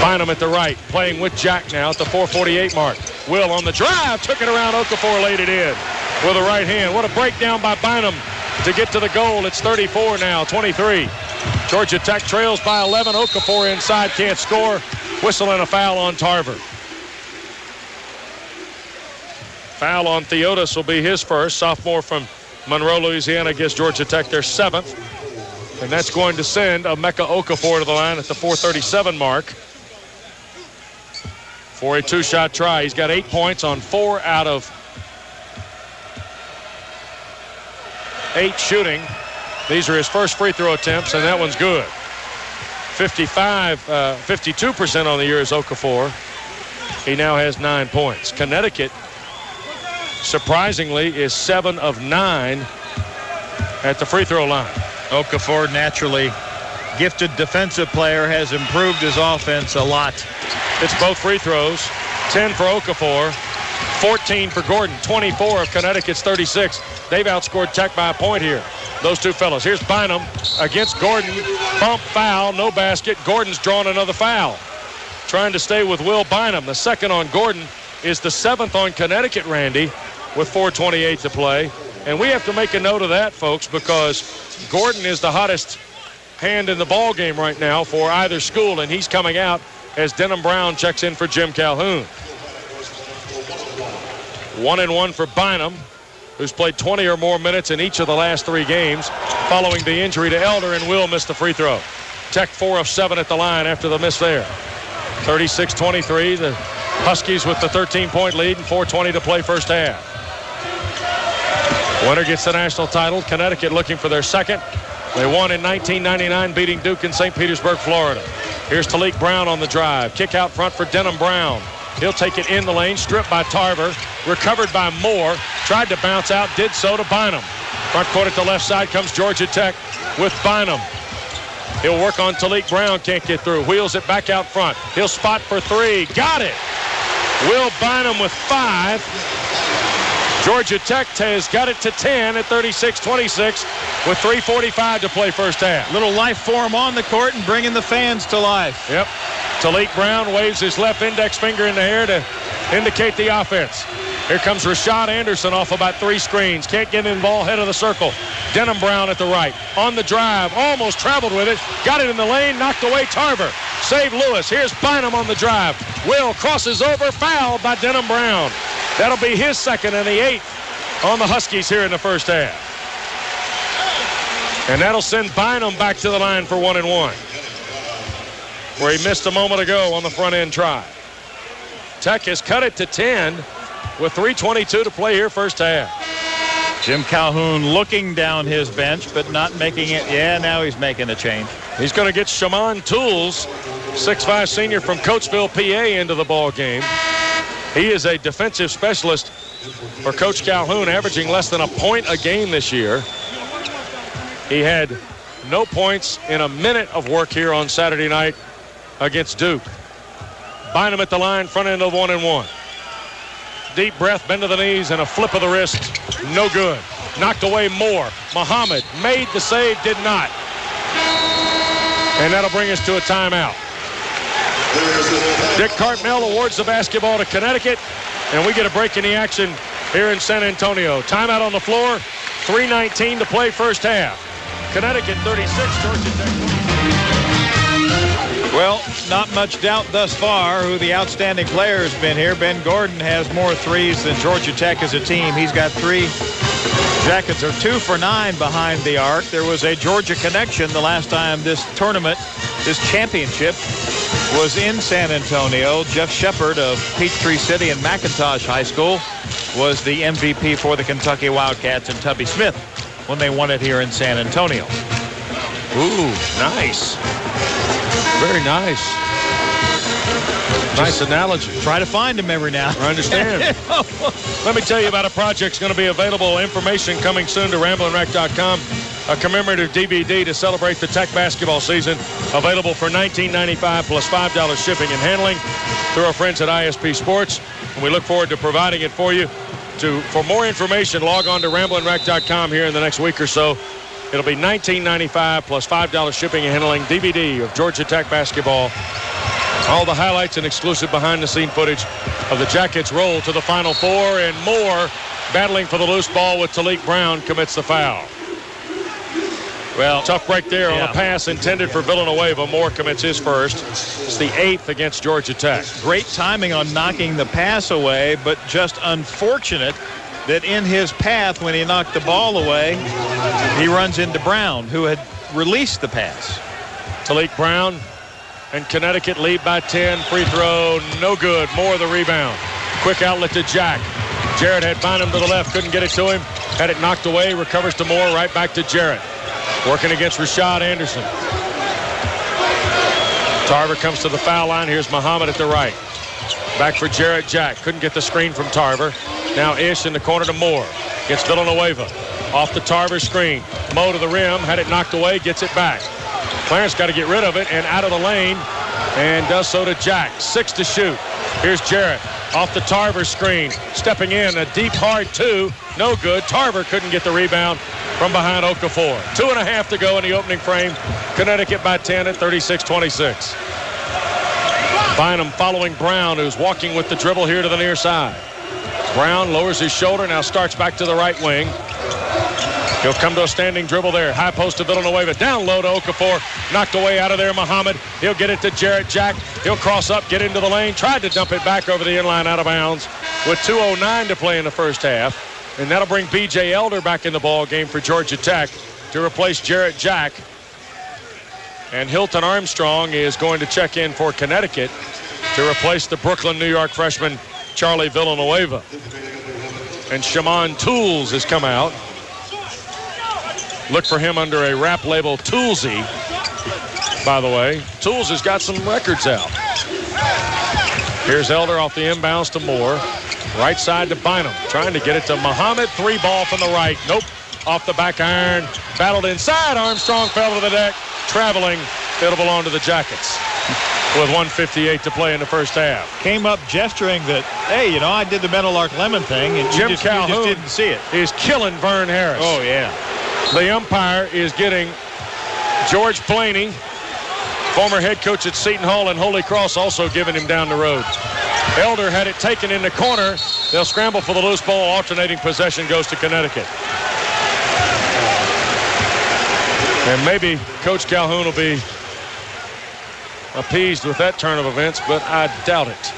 Bynum at the right, playing with Jack now at the 4:48 mark. Will on the drive, took it around. Okafor laid it in with a right hand. What a breakdown by Bynum to get to the goal. It's 34 now, 23. Georgia Tech trails by 11. Okafor inside, can't score. Whistle and a foul on Tarver. Foul on Theotis will be his first. Sophomore from Monroe, Louisiana, against Georgia Tech, their 7th. And that's going to send Emeka Okafor to the line at the 4:37 mark for a 2-shot try. He's got 8 points on 4 out of 8 shooting. These are his first free throw attempts, and that one's good. 52% on the year is Okafor. He now has 9 points. Connecticut, surprisingly, is 7 of 9 at the free throw line. Okafor, naturally gifted defensive player, has improved his offense a lot. It's both free throws. 10 for Okafor, 14 for Gordon, 24 of Connecticut's 36. They've outscored Tech by a point here, those two fellas. Here's Bynum against Gordon. Bump, foul, no basket. Gordon's drawn another foul. Trying to stay with Will Bynum. The second on Gordon is the 7th on Connecticut, Randy, with 4:28 to play. And we have to make a note of that, folks, because Gordon is the hottest hand in the ball game right now for either school, and he's coming out as Denham Brown checks in for Jim Calhoun. 1-1 for Bynum, who's played 20 or more minutes in each of the last 3 games following the injury to Elder, and Will missed the free throw. Tech 4 of 7 at the line after the miss there. 36-23, the Huskies with the 13-point lead and 4:20 to play first half. Winner gets the national title. Connecticut looking for their second. They won in 1999, beating Duke in St. Petersburg, Florida. Here's Talik Brown on the drive. Kick out front for Denham Brown. He'll take it in the lane, stripped by Tarver, recovered by Moore, tried to bounce out, did so to Bynum. Front court at the left side comes Georgia Tech with Bynum. He'll work on Talik Brown, can't get through. Wheels it back out front. He'll spot for 3. Got it! Will Bynum with 5. Georgia Tech has got it to 10 at 36-26 with 3:45 to play first half. Little life form on the court and bringing the fans to life. Yep. Talik Brown waves his left index finger in the air to indicate the offense. Here comes Rashad Anderson off about 3 screens. Can't get in the ball, head of the circle. Denham Brown at the right. On the drive, almost traveled with it. Got it in the lane, knocked away Tarver. Save Lewis. Here's Bynum on the drive. Will crosses over, fouled by Denham Brown. That'll be his second and the 8th on the Huskies here in the first half. And that'll send Bynum back to the line for 1-1, where he missed a moment ago on the front end try. Tech has cut it to 10 with 3:22 to play here first half. Jim Calhoun looking down his bench, but not making it. Yeah, now he's making a change. He's going to get Shaman Tools, 6'5" senior from Coatesville, PA, into the ball game. He is a defensive specialist for Coach Calhoun, averaging less than a point a game this year. He had no points in a minute of work here on Saturday night against Duke. Bynum at the line, front end of 1-1. Deep breath, bend to the knees, and a flip of the wrist. No good. Knocked away Moore. Muhammad made the save, did not. And that'll bring us to a timeout. Dick Cartmell awards the basketball to Connecticut, and we get a break in the action here in San Antonio. Timeout on the floor, 3:19 to play first half. Connecticut 36, Georgia Tech 20. Well, not much doubt thus far who the outstanding player has been here. Ben Gordon has more threes than Georgia Tech as a team. He's got 3. Jackets are 2 for 9 behind the arc. There was a Georgia connection the last time this tournament, this championship, was in San Antonio. Jeff Shepard of Peachtree City and McIntosh High School was the MVP for the Kentucky Wildcats, and Tubby Smith when they won it here in San Antonio. Ooh, nice. Very nice. Nice analogy. Try to find him every now. I understand. Let me tell you about a project that's going to be available. Information coming soon to RamblinWreck.com. A commemorative DVD to celebrate the Tech basketball season. Available for $19.95 plus $5 shipping and handling through our friends at ISP Sports. And we look forward to providing it for you. For more information, log on to RamblinWreck.com here in the next week or so. It'll be $19.95 plus $5 shipping and handling DVD of Georgia Tech basketball. All the highlights and exclusive behind-the-scene footage of the Jackets' roll to the Final Four, and Moore battling for the loose ball with Talik Brown commits the foul. Well, tough break there on a pass intended for Villanueva. Moore commits his first. It's the 8th against Georgia Tech. Great timing on knocking the pass away, but just unfortunate that in his path when he knocked the ball away, he runs into Brown, who had released the pass. Talik Brown and Connecticut lead by 10. Free throw, no good. Moore the rebound. Quick outlet to Jack. Jarrett had Bynum to the left, couldn't get it to him. Had it knocked away, recovers to Moore, right back to Jarrett. Working against Rashad Anderson. Tarver comes to the foul line. Here's Muhammad at the right. Back for Jarrett. Jack couldn't get the screen from Tarver. Now Ish in the corner to Moore. Gets Villanueva. Off the Tarver screen. Mo to the rim. Had it knocked away. Gets it back. Clarence got to get rid of it and out of the lane. And does so to Jack. 6 to shoot. Here's Jarrett. Off the Tarver screen. Stepping in. A deep hard 2. No good. Tarver couldn't get the rebound from behind Okafor. 2.5 to go in the opening frame. Connecticut by 10 at 36-26. Bynum following Brown, who's walking with the dribble here to the near side. Brown lowers his shoulder, now starts back to the right wing. He'll come to a standing dribble there. High post to Villanueva. Down low to Okafor. Knocked away out of there, Muhammad. He'll get it to Jarrett Jack. He'll cross up, get into the lane. Tried to dump it back over the inline, out of bounds with 2:09 to play in the first half. And that'll bring B.J. Elder back in the ball game for Georgia Tech to replace Jarrett Jack. And Hilton Armstrong is going to check in for Connecticut to replace the Brooklyn, New York freshman Charlie Villanueva. And Shaman Tools has come out. Look for him under a rap label, Toolsy, by the way. Tools has got some records out. Here's Elder off the inbounds to Moore. Right side to Bynum. Trying to get it to Muhammad. 3-ball from the right. Nope. Off the back iron. Battled inside. Armstrong fell to the deck. Traveling. It'll belong to the Jackets with 1:58 to play in the first half. Came up gesturing that, hey, I did the Meadowlark Lemon thing, and Jim you just didn't see it. Is killing Vern Harris. Oh, yeah. The umpire is getting George Blaney, former head coach at Seton Hall and Holy Cross, also giving him down the road. Elder had it taken in the corner. They'll scramble for the loose ball. Alternating possession goes to Connecticut. And maybe Coach Calhoun will be appeased with that turn of events, but I doubt it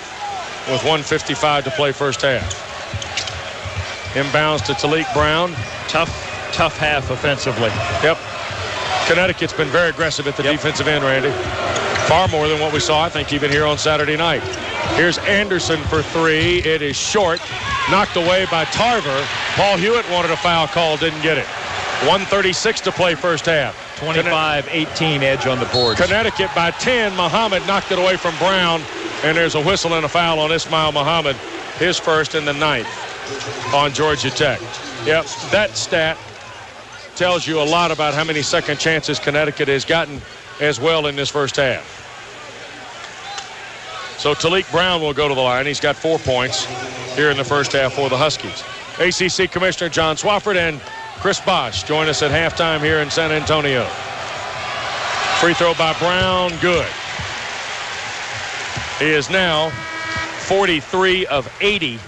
with 1:55 to play first half. Inbounds to Talik Brown. Tough half offensively. Yep. Connecticut's been very aggressive at the defensive end, Randy. Far more than what we saw, I think, even here on Saturday night. Here's Anderson for three. It is short. Knocked away by Tarver. Paul Hewitt wanted a foul call, didn't get it. 1:36 to play first half. 25-18 edge on the board. Connecticut by 10. Muhammad knocked it away from Brown, and there's a whistle and a foul on Ismail Muhammad, his first in the ninth on Georgia Tech. Yep, that stat tells you a lot about how many second chances Connecticut has gotten as well in this first half. So Talik Brown will go to the line. He's got 4 points here in the first half for the Huskies. ACC Commissioner John Swofford and Chris Bosch join us at halftime here in San Antonio. Free throw by Brown, good. He is now 43 of 80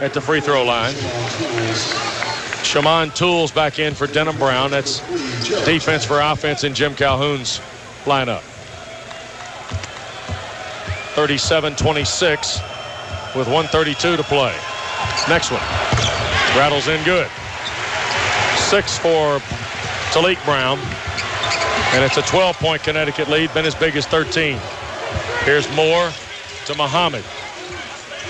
at the free throw line. Shaman Tools back in for Denham Brown. That's defense for offense in Jim Calhoun's lineup. 37-26 with 1:32 to play. Next one. Rattles in good. 6 for Talik Brown. And it's a 12-point Connecticut lead, been as big as 13. Here's Moore to Muhammad.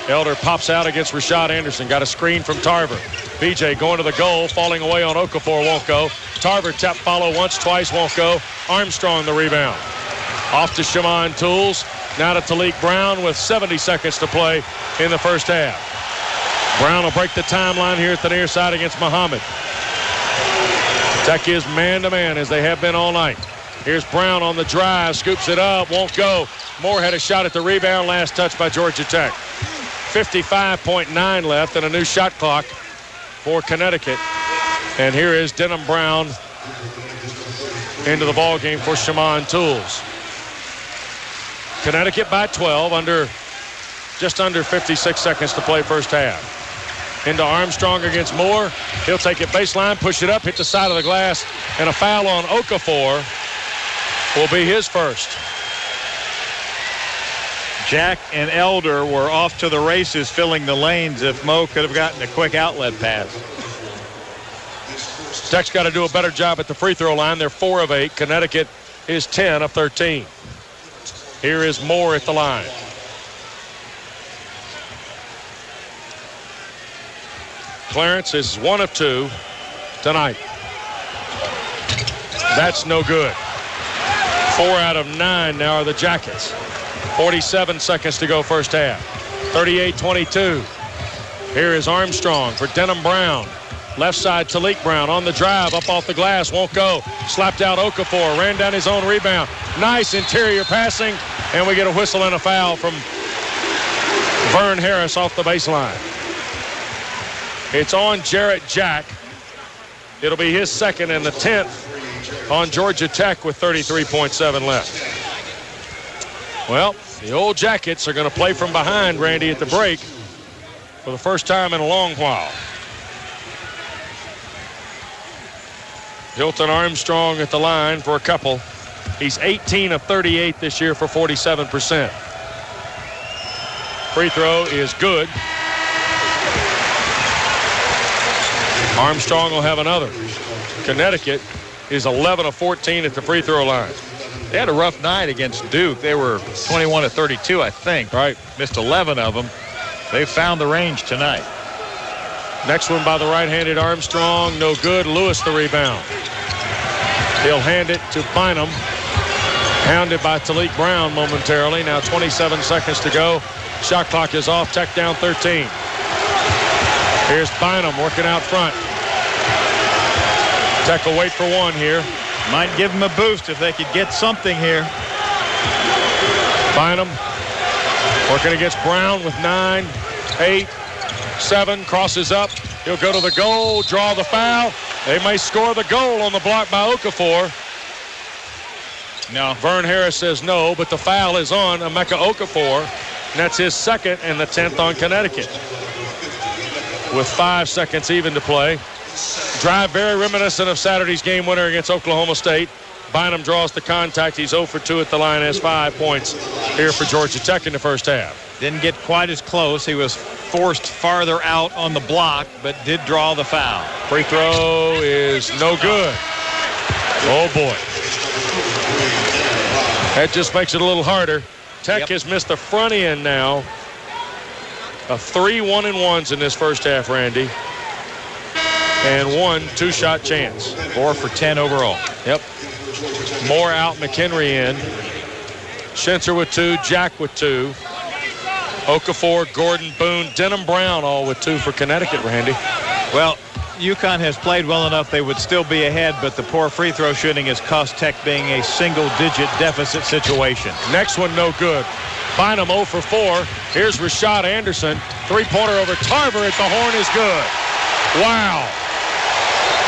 Elder pops out against Rashad Anderson. Got a screen from Tarver. BJ going to the goal, falling away on Okafor, won't go. Tarver tap follow once, twice, won't go. Armstrong the rebound. Off to Shaman Tools. Now to Talik Brown with 70 seconds to play in the first half. Brown will break the timeline here at the near side against Muhammad. Tech is man-to-man as they have been all night. Here's Brown on the drive, scoops it up, won't go. Moore had a shot at the rebound, last touch by Georgia Tech. 55.9 left and a new shot clock for Connecticut. And here is Denham Brown into the ball game for Shaman Tools. Connecticut by 12, just under 56 seconds to play first half. Into Armstrong against Moore. He'll take it baseline, push it up, hit the side of the glass, and a foul on Okafor will be his first. Jack and Elder were off to the races filling the lanes if Mo could have gotten a quick outlet pass. Tech's got to do a better job at the free throw line. They're 4 of 8. Connecticut is 10 of 13. Here is Moore at the line. Clarence is 1 of 2 tonight. That's no good. 4 out of 9 now are the Jackets. 47 seconds to go first half. 38-22. Here is Armstrong for Denham Brown. Left side Talik Brown on the drive, up off the glass, won't go. Slapped out Okafor, ran down his own rebound. Nice interior passing, and we get a whistle and a foul from Vern Harris off the baseline. It's on Jarrett Jack. It'll be his second and the 10th on Georgia Tech with 33.7 left. Well, the old Jackets are going to play from behind, Randy, at the break for the first time in a long while. Hilton Armstrong at the line for a couple. He's 18 of 38 this year for 47%. Free throw is good. Armstrong will have another. Connecticut is 11 of 14 at the free throw line. They had a rough night against Duke. They were 21 of 32, I think. Right. Missed 11 of them. They found the range tonight. Next one by the right-handed Armstrong. No good. Lewis the rebound. He'll hand it to Bynum. Hounded by Talik Brown momentarily. Now 27 seconds to go. Shot clock is off. Tech down 13. Here's Bynum working out front. Tech will wait for one here. Might give them a boost if they could get something here. Bynum working against Brown with 9, 8, 7. Crosses up. He'll go to the goal, draw the foul. They may score the goal on the block by Okafor. No. Vern Harris says no, but the foul is on Emeka Okafor. And that's his second and the 10th on Connecticut. With 5 seconds even to play. Drive very reminiscent of Saturday's game winner against Oklahoma State. Bynum draws the contact. He's 0 for 2 at the line, has 5 points here for Georgia Tech in the first half. Didn't get quite as close. He was forced farther out on the block, but did draw the foul. Free throw is no good. Oh, boy. That just makes it a little harder. Tech has missed the front end now of 3 1-and-1s in this first half, Randy. And 1 two-shot chance. 4 for 10 overall. Yep. Moore out, McHenry in. Schenzer with 2, Jack with 2. Okafor, Gordon, Boone, Denham Brown all with 2 for Connecticut, Randy. Well, UConn has played well enough they would still be ahead, but the poor free throw shooting has cost Tech being a single-digit deficit situation. Next one no good. Bynum 0 for 4. Here's Rashad Anderson. Three-pointer over Tarver at the horn is good. Wow.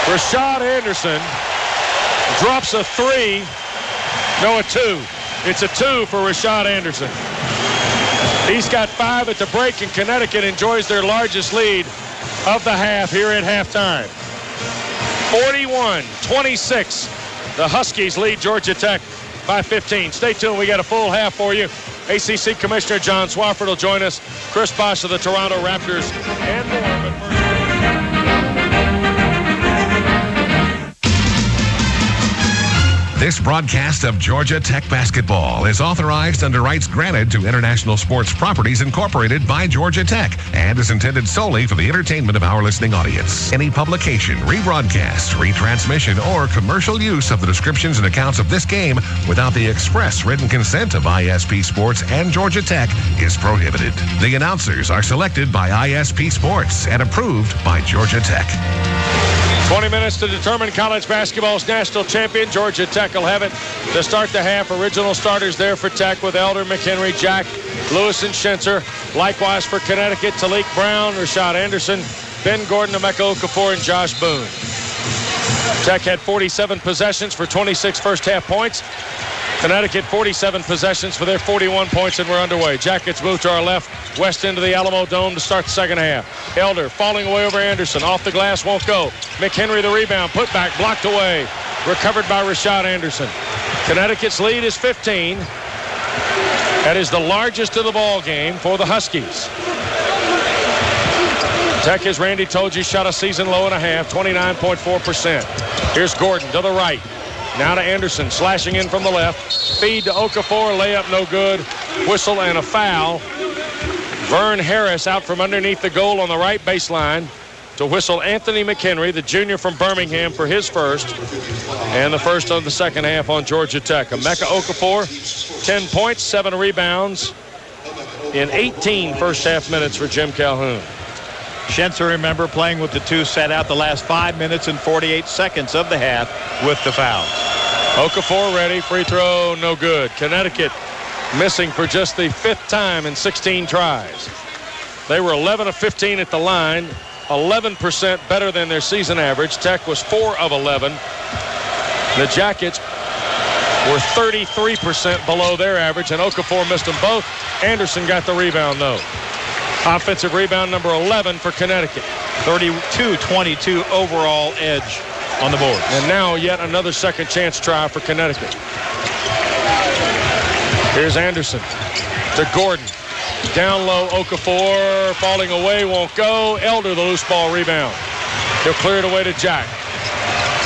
Rashad Anderson drops a 3. No, a 2. It's a 2 for Rashad Anderson. He's got 5 at the break, and Connecticut enjoys their largest lead of the half here at halftime. 41-26. The Huskies lead Georgia Tech by 15. Stay tuned. We got a full half for you. ACC Commissioner John Swofford will join us. Chris Bosh of the Toronto Raptors and more. But first, This broadcast of Georgia Tech basketball is authorized under rights granted to International Sports Properties Incorporated by Georgia Tech and is intended solely for the entertainment of our listening audience. Any publication, rebroadcast, retransmission, or commercial use of the descriptions and accounts of this game without the express written consent of ISP Sports and Georgia Tech is prohibited. The announcers are selected by ISP Sports and approved by Georgia Tech. 20 minutes to determine college basketball's national champion. Georgia Tech will have it to start the half. Original starters there for Tech with Elder, McHenry, Jack, Lewis, and Schenzer. Likewise for Connecticut, Talik Brown, Rashad Anderson, Ben Gordon, Emeka Okafor, and Josh Boone. Tech had 47 possessions for 26 first half points. Connecticut 47 possessions for their 41 points, and we're underway. Jackets move to our left, west end of the Alamo Dome to start the second half. Elder falling away over Anderson. Off the glass, won't go. McHenry the rebound, put back, blocked away. Recovered by Rashad Anderson. Connecticut's lead is 15. That is the largest of the ball game for the Huskies. Tech, as Randy told you, shot a season low and a half, 29.4%. Here's Gordon to the right. Now to Anderson, slashing in from the left. Feed to Okafor, layup no good. Whistle and a foul. Vern Harris out from underneath the goal on the right baseline to whistle Anthony McHenry, the junior from Birmingham, for his first. And the first of the second half on Georgia Tech. Emeka Okafor, 10 points, 7 rebounds in 18 first half minutes for Jim Calhoun. Schenzer, remember, playing with the 2, sat out the last 5 minutes and 48 seconds of the half with the foul. Okafor ready. Free throw, no good. Connecticut missing for just the 5th time in 16 tries. They were 11 of 15 at the line, 11% better than their season average. Tech was 4 of 11. The Jackets were 33% below their average, and Okafor missed them both. Anderson got the rebound, though. Offensive rebound number 11 for Connecticut. 32-22 overall edge on the board. And now yet another second chance try for Connecticut. Here's Anderson to Gordon. Down low, Okafor falling away, won't go. Elder, the loose ball rebound. He'll clear it away to Jack.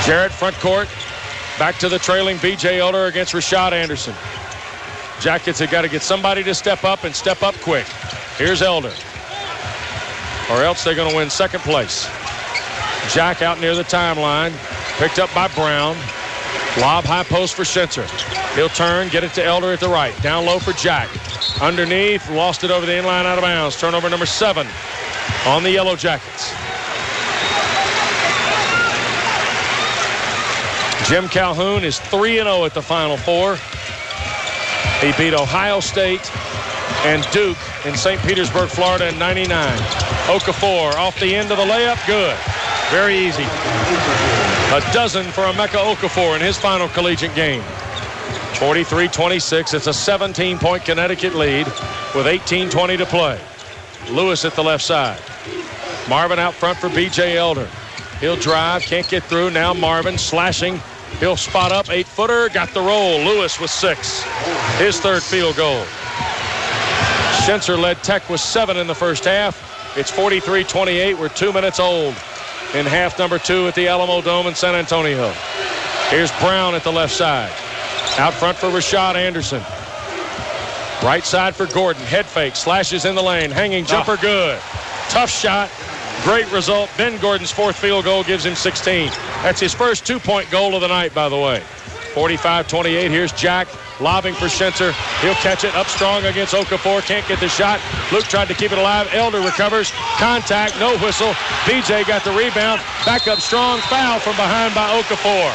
Jarrett front court. Back to the trailing B.J. Elder against Rashad Anderson. Jackets have got to get somebody to step up and step up quick. Here's Elder. Or else they're going to win second place. Jack out near the timeline. Picked up by Brown. Lob high post for Schenzer. He'll turn, get it to Elder at the right. Down low for Jack. Underneath, lost it over the inline, out of bounds. Turnover number 7 on the Yellow Jackets. Jim Calhoun is 3-0 at the Final Four. He beat Ohio State and Duke in St. Petersburg, Florida in '99. Okafor off the end of the layup, good. Very easy. A dozen for Emeka Okafor in his final collegiate game. 43-26. It's a 17-point Connecticut lead with 18:20 to play. Lewis at the left side. Marvin out front for B.J. Elder. He'll drive, can't get through. Now Marvin slashing. He'll spot up, 8-footer, got the roll. Lewis with 6. His third field goal. Schenzer led Tech with 7 in the first half. It's 43-28. We're 2 minutes old in half number 2 at the Alamo Dome in San Antonio. Here's Brown at the left side. Out front for Rashad Anderson. Right side for Gordon. Head fake, slashes in the lane. Hanging jumper, good. Tough shot. Great result. Ben Gordon's fourth field goal gives him 16. That's his first 2-point goal of the night, by the way. 45-28. Here's Jack lobbing for Schenzer. He'll catch it up strong against Okafor. Can't get the shot. Luke tried to keep it alive. Elder recovers. Contact. No whistle. BJ got the rebound. Back up strong. Foul from behind by Okafor.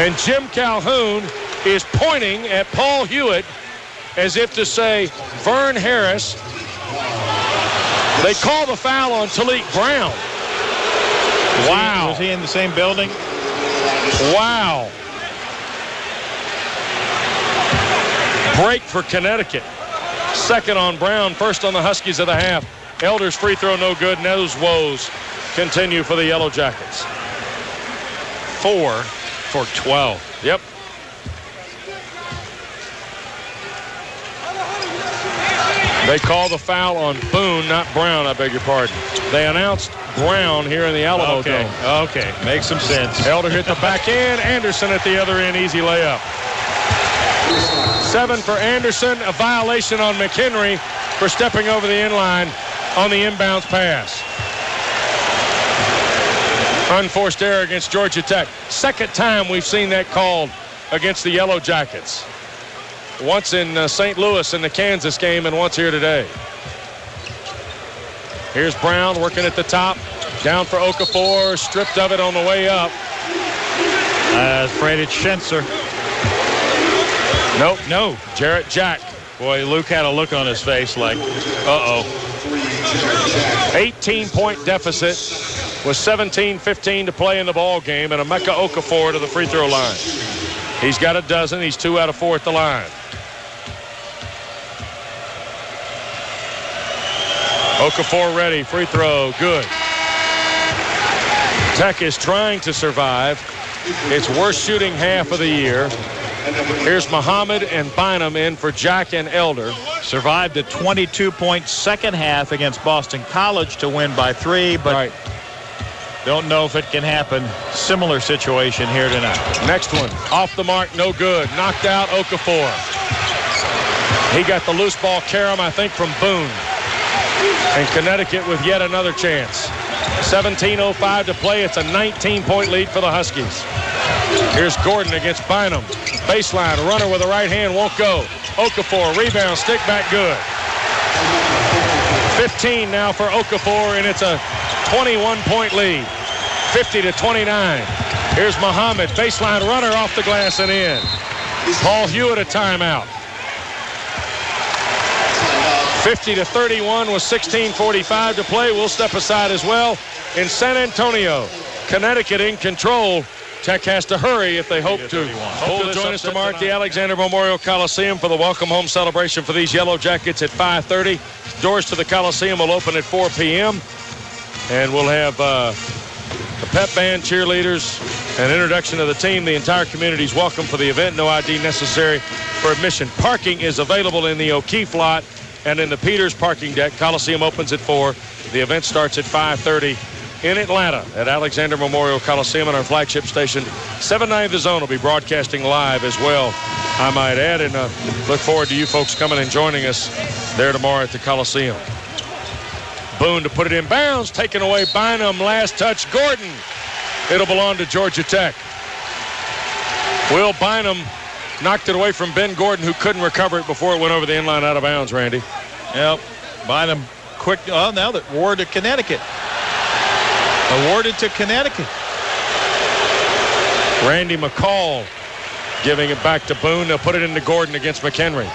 And Jim Calhoun is pointing at Paul Hewitt as if to say, Vern Harris. They call the foul on Talik Brown. Wow. Was he in the same building? Wow. Break for Connecticut. Second on Brown, first on the Huskies of the half. Elder's free throw no good. And those woes continue for the Yellow Jackets. 4 for 12. Yep. They call the foul on Boone, not Brown, I beg your pardon. They announced Brown here in the Alamo Dome. Okay, makes some sense. Elder hit the back end. Anderson at the other end, easy layup. 7 for Anderson, a violation on McHenry for stepping over the inline on the inbounds pass. Unforced error against Georgia Tech. Second time we've seen that called against the Yellow Jackets. Once in St. Louis in the Kansas game and once here today. Here's Brown working at the top. Down for Okafor. Stripped of it on the way up. Afraid it's Schenzer. Nope. No. Jarrett Jack. Boy, Luke had a look on his face like, uh-oh. 18-point deficit with 17:15 to play in the ball game, and Emeka Okafor to the free throw line. He's got a dozen. He's 2 out of 4 at the line. Okafor ready. Free throw. Good. Tech is trying to survive. Its worst shooting half of the year. Here's Muhammad and Bynum in for Jack and Elder. Survived a 22-point second half against Boston College to win by 3, but don't know if it can happen. Similar situation here tonight. Next one. Off the mark. No good. Knocked out Okafor. He got the loose ball carom, I think, from Boone. And Connecticut with yet another chance. 17:05 to play. It's a 19-point lead for the Huskies. Here's Gordon against Bynum. Baseline, runner with the right hand, won't go. Okafor, rebound, stick back, good. 15 now for Okafor, and it's a 21-point lead. 50-29. Here's Muhammad, baseline runner off the glass and in. Paul Hewitt a timeout. 50-31 with 16:45 to play. We'll step aside as well. In San Antonio, Connecticut in control. Tech has to hurry if they hope to join us tomorrow at the Alexander Memorial Coliseum for the welcome home celebration for these Yellow Jackets at 5:30. Doors to the Coliseum will open at 4 p.m. And we'll have The pep band, cheerleaders, and introduction of the team. The entire community is welcome for the event. No ID necessary for admission. Parking is available in the O'Keefe lot and in the Peters parking deck. Coliseum opens at 4. The event starts at 5:30 in Atlanta at Alexander Memorial Coliseum, and our flagship station, 790 The Zone, will be broadcasting live as well, I might add, and look forward to you folks coming and joining us there tomorrow at the Coliseum. Boone to put it in bounds, taken away Bynum, last touch Gordon. It'll belong to Georgia Tech. Will Bynum knocked it away from Ben Gordon, who couldn't recover it before it went over the inline out of bounds, Randy. Yep, Bynum quick, oh, now that award to Connecticut. Awarded to Connecticut. Randy McCall giving it back to Boone. They'll put it into Gordon against McHenry.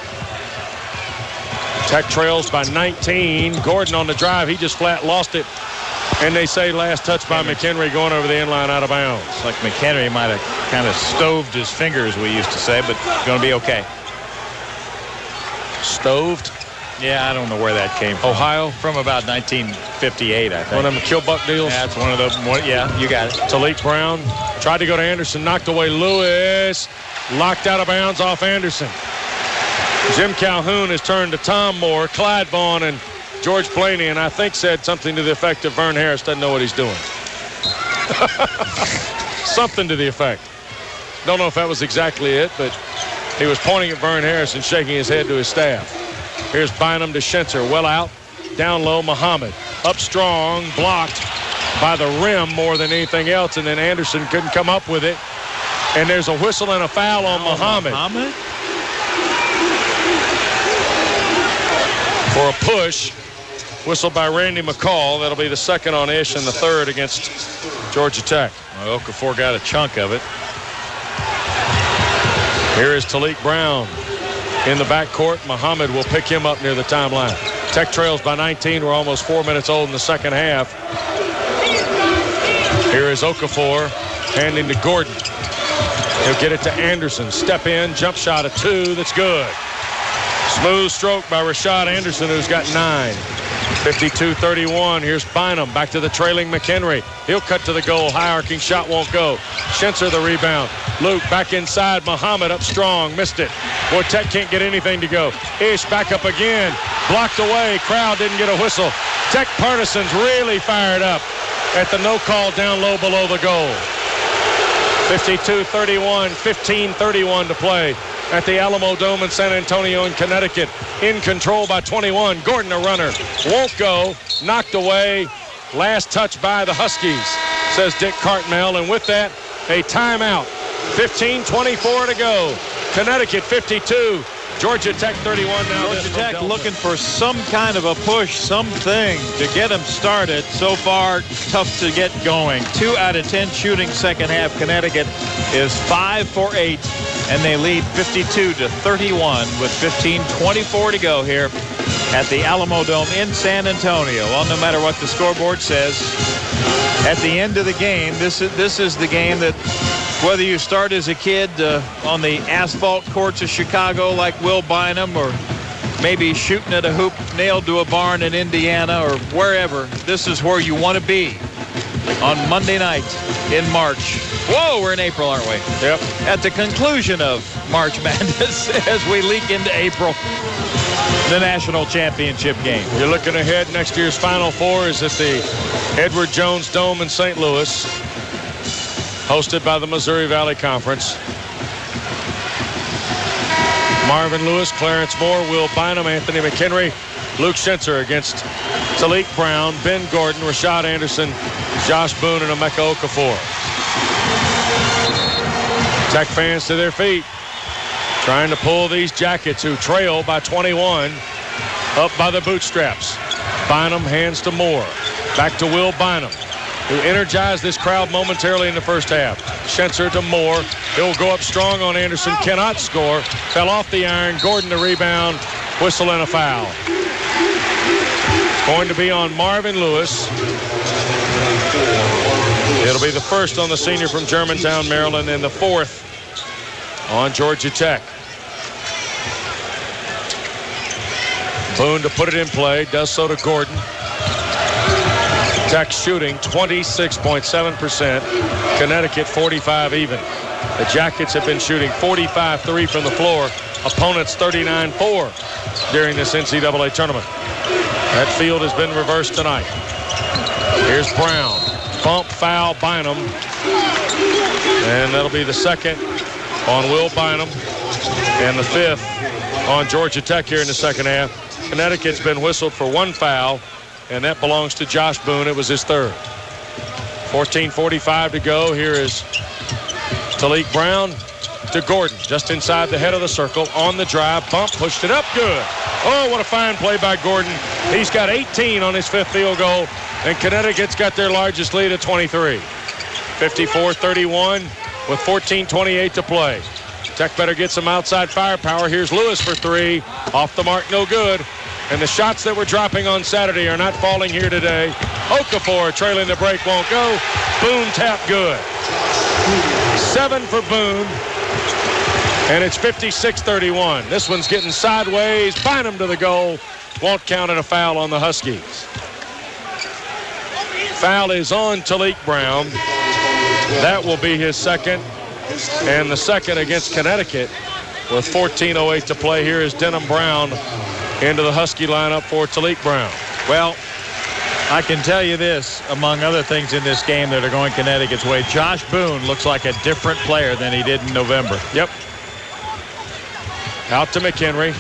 Tech trails by 19. Gordon on the drive. He just flat lost it. And they say last touch by McHenry going over the inline out of bounds. It's like McHenry might have kind of stoved his fingers, we used to say, but going to be okay. Stoved? Yeah, I don't know where that came from. Ohio? From about 1958, I think. One of them Killbuck deals? Yeah, it's one of those. Yeah, you got it. Talik Brown tried to go to Anderson, knocked away Lewis, locked out of bounds off Anderson. Jim Calhoun has turned to Tom Moore, Clyde Vaughn, and George Blaney, and I think said something to the effect of Vern Harris doesn't know what he's doing. Something to the effect. Don't know if that was exactly it, but he was pointing at Vern Harris and shaking his head to his staff. Here's Bynum to Schenzer, well out, down low, Muhammad. Up strong, blocked by the rim more than anything else, and then Anderson couldn't come up with it. And there's a whistle and a foul on Muhammad. For a push. Whistle by Randy McCall. That'll be the second on Ish and the third against Georgia Tech. Well, Okafor got a chunk of it. Here is Talik Brown in the backcourt. Muhammad will pick him up near the timeline. Tech trails by 19. We're almost 4 minutes old in the second half. Here is Okafor handing to Gordon. He'll get it to Anderson. Step in, jump shot of 2. That's good. Smooth stroke by Rashad Anderson, who's got 9. 52-31. Here's Bynum back to the trailing McHenry. He'll cut to the goal. High arcing shot won't go. Schenzer the rebound. Luke back inside. Muhammad up strong. Missed it. Boy, Tech can't get anything to go. Ish back up again. Blocked away. Crowd didn't get a whistle. Tech partisans really fired up at the no call down low below the goal. 52-31. 15-31 to play at the Alamo Dome in San Antonio in Connecticut. In control by 21. Gordon a runner. Won't go. Knocked away. Last touch by the Huskies, says Dick Cartmel. And with that, a timeout. 15:24 to go. Connecticut 52. Georgia Tech 31 now. Georgia Tech looking for some kind of a push, something to get them started. So far, tough to get going. 2 out of 10 shooting second half. Connecticut is 5 for 8, and they lead 52-31 with 15:24 to go here at the Alamo Dome in San Antonio. Well, no matter what the scoreboard says, at the end of the game, this is the game that, whether you start as a kid on the asphalt courts of Chicago like Will Bynum, or maybe shooting at a hoop nailed to a barn in Indiana or wherever, this is where you want to be on Monday night in March. Whoa, we're in April, aren't we? Yep. At the conclusion of March Madness as we leak into April, the national championship game. You're looking ahead. Next year's Final Four is at the Edward Jones Dome in St. Louis, hosted by the Missouri Valley Conference. Marvin Lewis, Clarence Moore, Will Bynum, Anthony McHenry, Luke Schenzer against Talik Brown, Ben Gordon, Rashad Anderson, Josh Boone, and Emeka Okafor. Tech fans to their feet, trying to pull these Jackets, who trail by 21, up by the bootstraps. Bynum hands to Moore. Back to Will Bynum, who energized this crowd momentarily in the first half. Schenzer to Moore. He'll go up strong on Anderson. Cannot score. Fell off the iron. Gordon the rebound. Whistle and a foul. Going to be on Marvin Lewis. It'll be the first on the senior from Germantown, Maryland, and the fourth on Georgia Tech. Boone to put it in play. Does so to Gordon. Tech shooting 26.7%. Connecticut 45 even. The Jackets have been shooting 45-3 from the floor. Opponents 39-4 during this NCAA tournament. That field has been reversed tonight. Here's Brown. Bump, foul, Bynum. And that'll be the second on Will Bynum and the fifth on Georgia Tech here in the second half. Connecticut's been whistled for one foul, and that belongs to Josh Boone. It was his third. 14:45 to go. Here is Talik Brown to Gordon, just inside the head of the circle, on the drive, bump, pushed it up, good. Oh, what a fine play by Gordon. He's got 18 on his fifth field goal, and Connecticut's got their largest lead at 23. 54-31 with 14:28 to play. Tech better get some outside firepower. Here's Lewis for three. Off the mark, no good. And the shots that were dropping on Saturday are not falling here today. Okafor trailing the break, won't go. Boone tap, good. 7 for Boone. And it's 56-31. This one's getting sideways. Bynum to the goal. Won't count, and a foul on the Huskies. Foul is on Talik Brown. That will be his second. And the second against Connecticut with 14:08 to play. Here is Denham Brown into the Husky lineup for Talik Brown. Well, I can tell you this, among other things in this game that are going Connecticut's way, Josh Boone looks like a different player than he did in November. Yep. Out to McHenry.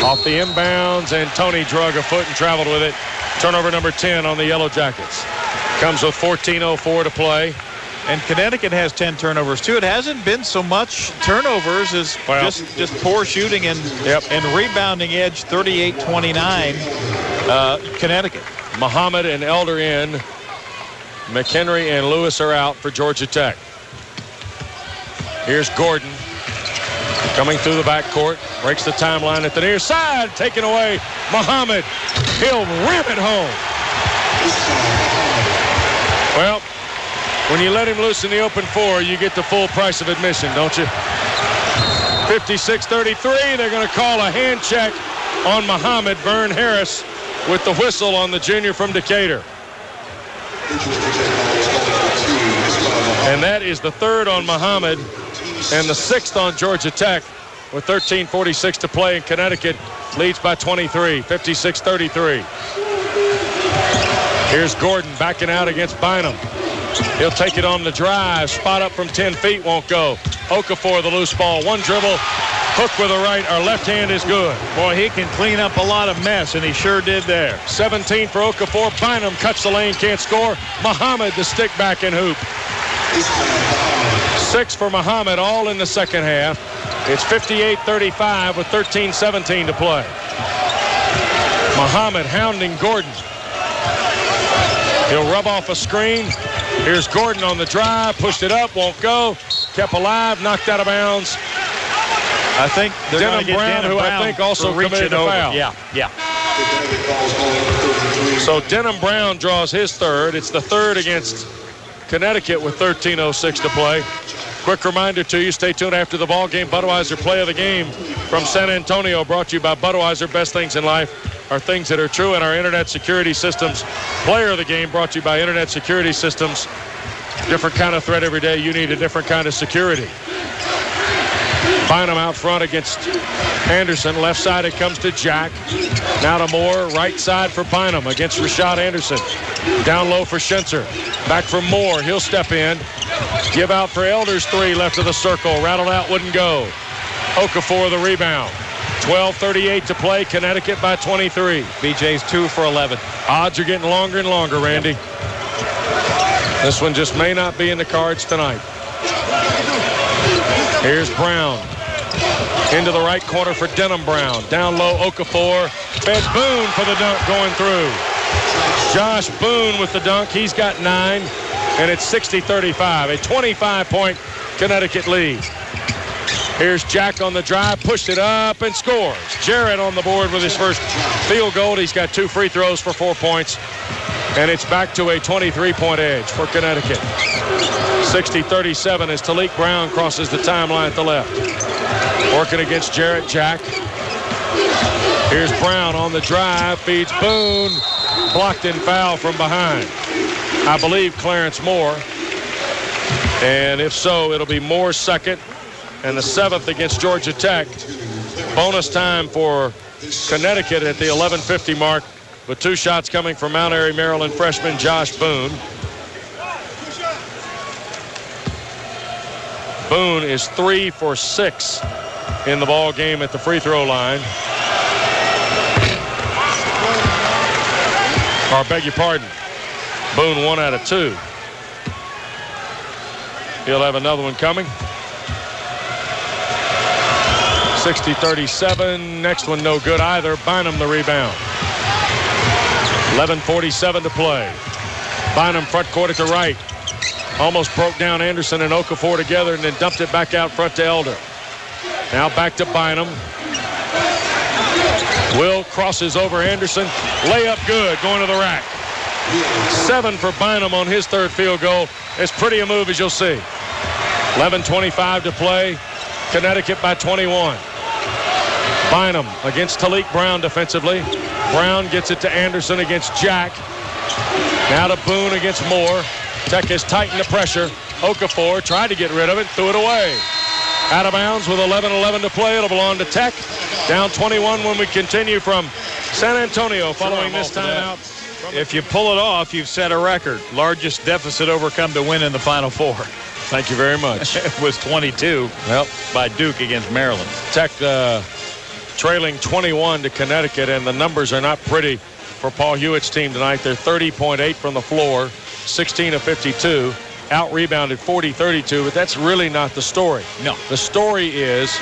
Off the inbounds, and Tony drug a foot and traveled with it. Turnover number 10 on the Yellow Jackets. Comes with 14:04 to play. And Connecticut has 10 turnovers, too. It hasn't been so much turnovers as just poor shooting and rebounding edge, 38-29, Connecticut. Muhammad and Elder in. McHenry and Lewis are out for Georgia Tech. Here's Gordon coming through the backcourt. Breaks the timeline at the near side. Taken away. Muhammad. He'll ram it home. Well, when you let him loose in the open floor, you get the full price of admission, don't you? 56-33. They're going to call a hand check on Muhammad. Vern Harris with the whistle on the junior from Decatur. And that is the third on Muhammad and the sixth on Georgia Tech with 13:46 to play, and Connecticut leads by 23, 56-33. Here's Gordon backing out against Bynum. He'll take it on the drive. Spot up from 10 feet, won't go. Okafor, the loose ball. One dribble. Hook with a right or left hand is good. Boy, he can clean up a lot of mess, and he sure did there. 17 for Okafor. Bynum cuts the lane, can't score. Muhammad, the stick back and hoop. 6 for Muhammad, all in the second half. It's 58-35 with 13:17 to play. Muhammad hounding Gordon. He'll rub off a screen. Here's Gordon on the drive. Pushed it up, won't go. Kept alive, knocked out of bounds. I think they're going to get Denham Brown, I think also committed a foul. Yeah. So Denham Brown draws his third. It's the third against Connecticut with 13:06 to play. Quick reminder to you, stay tuned after the ball game. Budweiser Play of the Game from San Antonio, brought to you by Budweiser. Best things in life are things that are true, and our Internet Security Systems Player of the Game, brought to you by Internet Security Systems. Different kind of threat every day. You need a different kind of security. Bynum out front against Anderson. Left side it comes to Jack. Now to Moore. Right side for Bynum against Rashad Anderson. Down low for Schenzer. Back for Moore. He'll step in. Give out for Elder's three left of the circle. Rattled out, wouldn't go. Okafor the rebound. 12:38 to play. Connecticut by 23. BJ's 2 for 11. Odds are getting longer and longer, Randy. This one just may not be in the cards tonight. Here's Brown. Into the right corner for Denham Brown. Down low, Okafor. Fed Boone for the dunk going through. Josh Boone with the dunk. He's got 9. And it's 60-35. A 25-point Connecticut lead. Here's Jack on the drive. Pushed it up and scores. Jarrett on the board with his first field goal. He's got 2 free throws for 4 points. And it's back to a 23-point edge for Connecticut. 60-37 as Talik Brown crosses the timeline at the left. Working against Jarrett Jack. Here's Brown on the drive. Feeds Boone. blocked and foul from behind. I believe Clarence Moore. And if so, it'll be Moore's second and the 7th against Georgia Tech. Bonus time for Connecticut at the 11:50 mark with 2 shots coming from Mount Airy, Maryland freshman Josh Boone. Boone is 3 for 6 in the ball game at the free throw line. Or beg your pardon. Boone 1 out of 2. He'll have another one coming. 60-37. Next one no good either. Bynum the rebound. 11:47 to play. Bynum front court at the right. Almost broke down Anderson and Okafor together and then dumped it back out front to Elder. Now back to Bynum. Will crosses over Anderson. Layup good, going to the rack. 7 for Bynum on his 3rd field goal. As pretty a move as you'll see. 11:25 to play. Connecticut by 21. Bynum against Talik Brown defensively. Brown gets it to Anderson against Jack. Now to Boone against Moore. Tech has tightened the pressure. Okafor tried to get rid of it, threw it away. Out of bounds with 11:11 to play. It'll belong to Tech. Down 21 when we continue from San Antonio following this timeout. If you pull it off, you've set a record. Largest deficit overcome to win in the Final Four. Thank you very much. It was 22 by Duke against Maryland. Tech trailing 21 to Connecticut, and the numbers are not pretty for Paul Hewitt's team tonight. They're 30.8 from the floor, 16 of 52, out-rebounded 40-32, but that's really not the story. No. The story is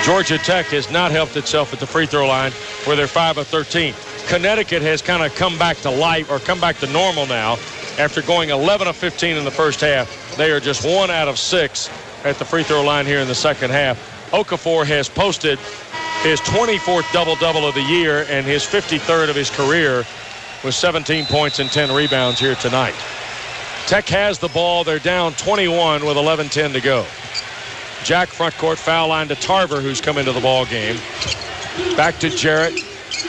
Georgia Tech has not helped itself at the free throw line where they're 5 of 13. Connecticut has kind of come back to life or come back to normal now after going 11 of 15 in the first half. They are just 1 out of 6 at the free throw line here in the second half. Okafor has posted his 24th double-double of the year and his 53rd of his career with 17 points and 10 rebounds here tonight. Tech has the ball. They're down 21 with 11:10 to go. Jack front court, foul line to Tarver, who's come into the ball game. Back to Jarrett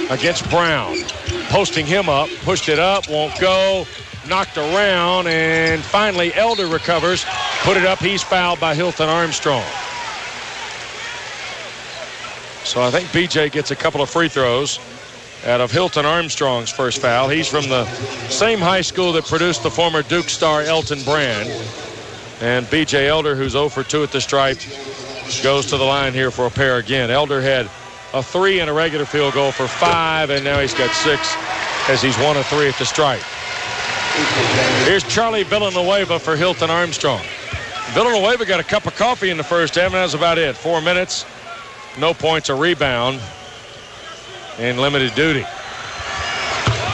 against Brown. Posting him up, pushed it up, won't go, knocked around, and finally Elder recovers, put it up. He's fouled by Hilton Armstrong. So I think BJ gets a couple of free throws out of Hilton Armstrong's first foul. He's from the same high school that produced the former Duke star Elton Brand. And BJ Elder, who's 0 for 2 at the stripe, goes to the line here for a pair again. Elder had a 3 and a regular field goal for 5, and now he's got 6 as he's 1 of 3 at the stripe. Here's Charlie Villanueva for Hilton Armstrong. Villanueva got a cup of coffee in the first half, and that's about it. 4 minutes, no points, a rebound, and limited duty.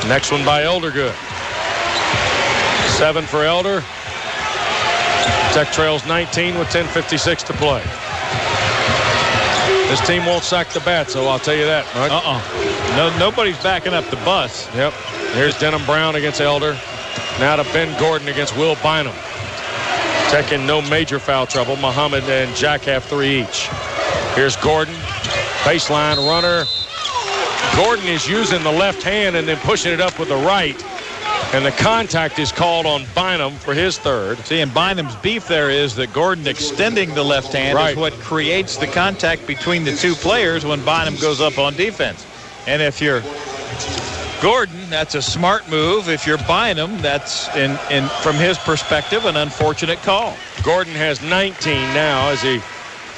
Next one by Elder, good. 7 for Elder. Tech trails 19 with 10:56 to play. This team won't sack the bat, so I'll tell you that. Right? No, nobody's backing up the bus. Yep. Here's Denham Brown against Elder. Now to Ben Gordon against Will Bynum. Tech in no major foul trouble. Muhammad and Jack have 3 each. Here's Gordon. Baseline runner. Gordon is using the left hand and then pushing it up with the right. And the contact is called on Bynum for his 3rd. See, and Bynum's beef there is that Gordon extending the left hand is what creates the contact between the 2 players when Bynum goes up on defense. And if you're Gordon, that's a smart move. If you're Bynum, that's, from his perspective, an unfortunate call. Gordon has 19 now as he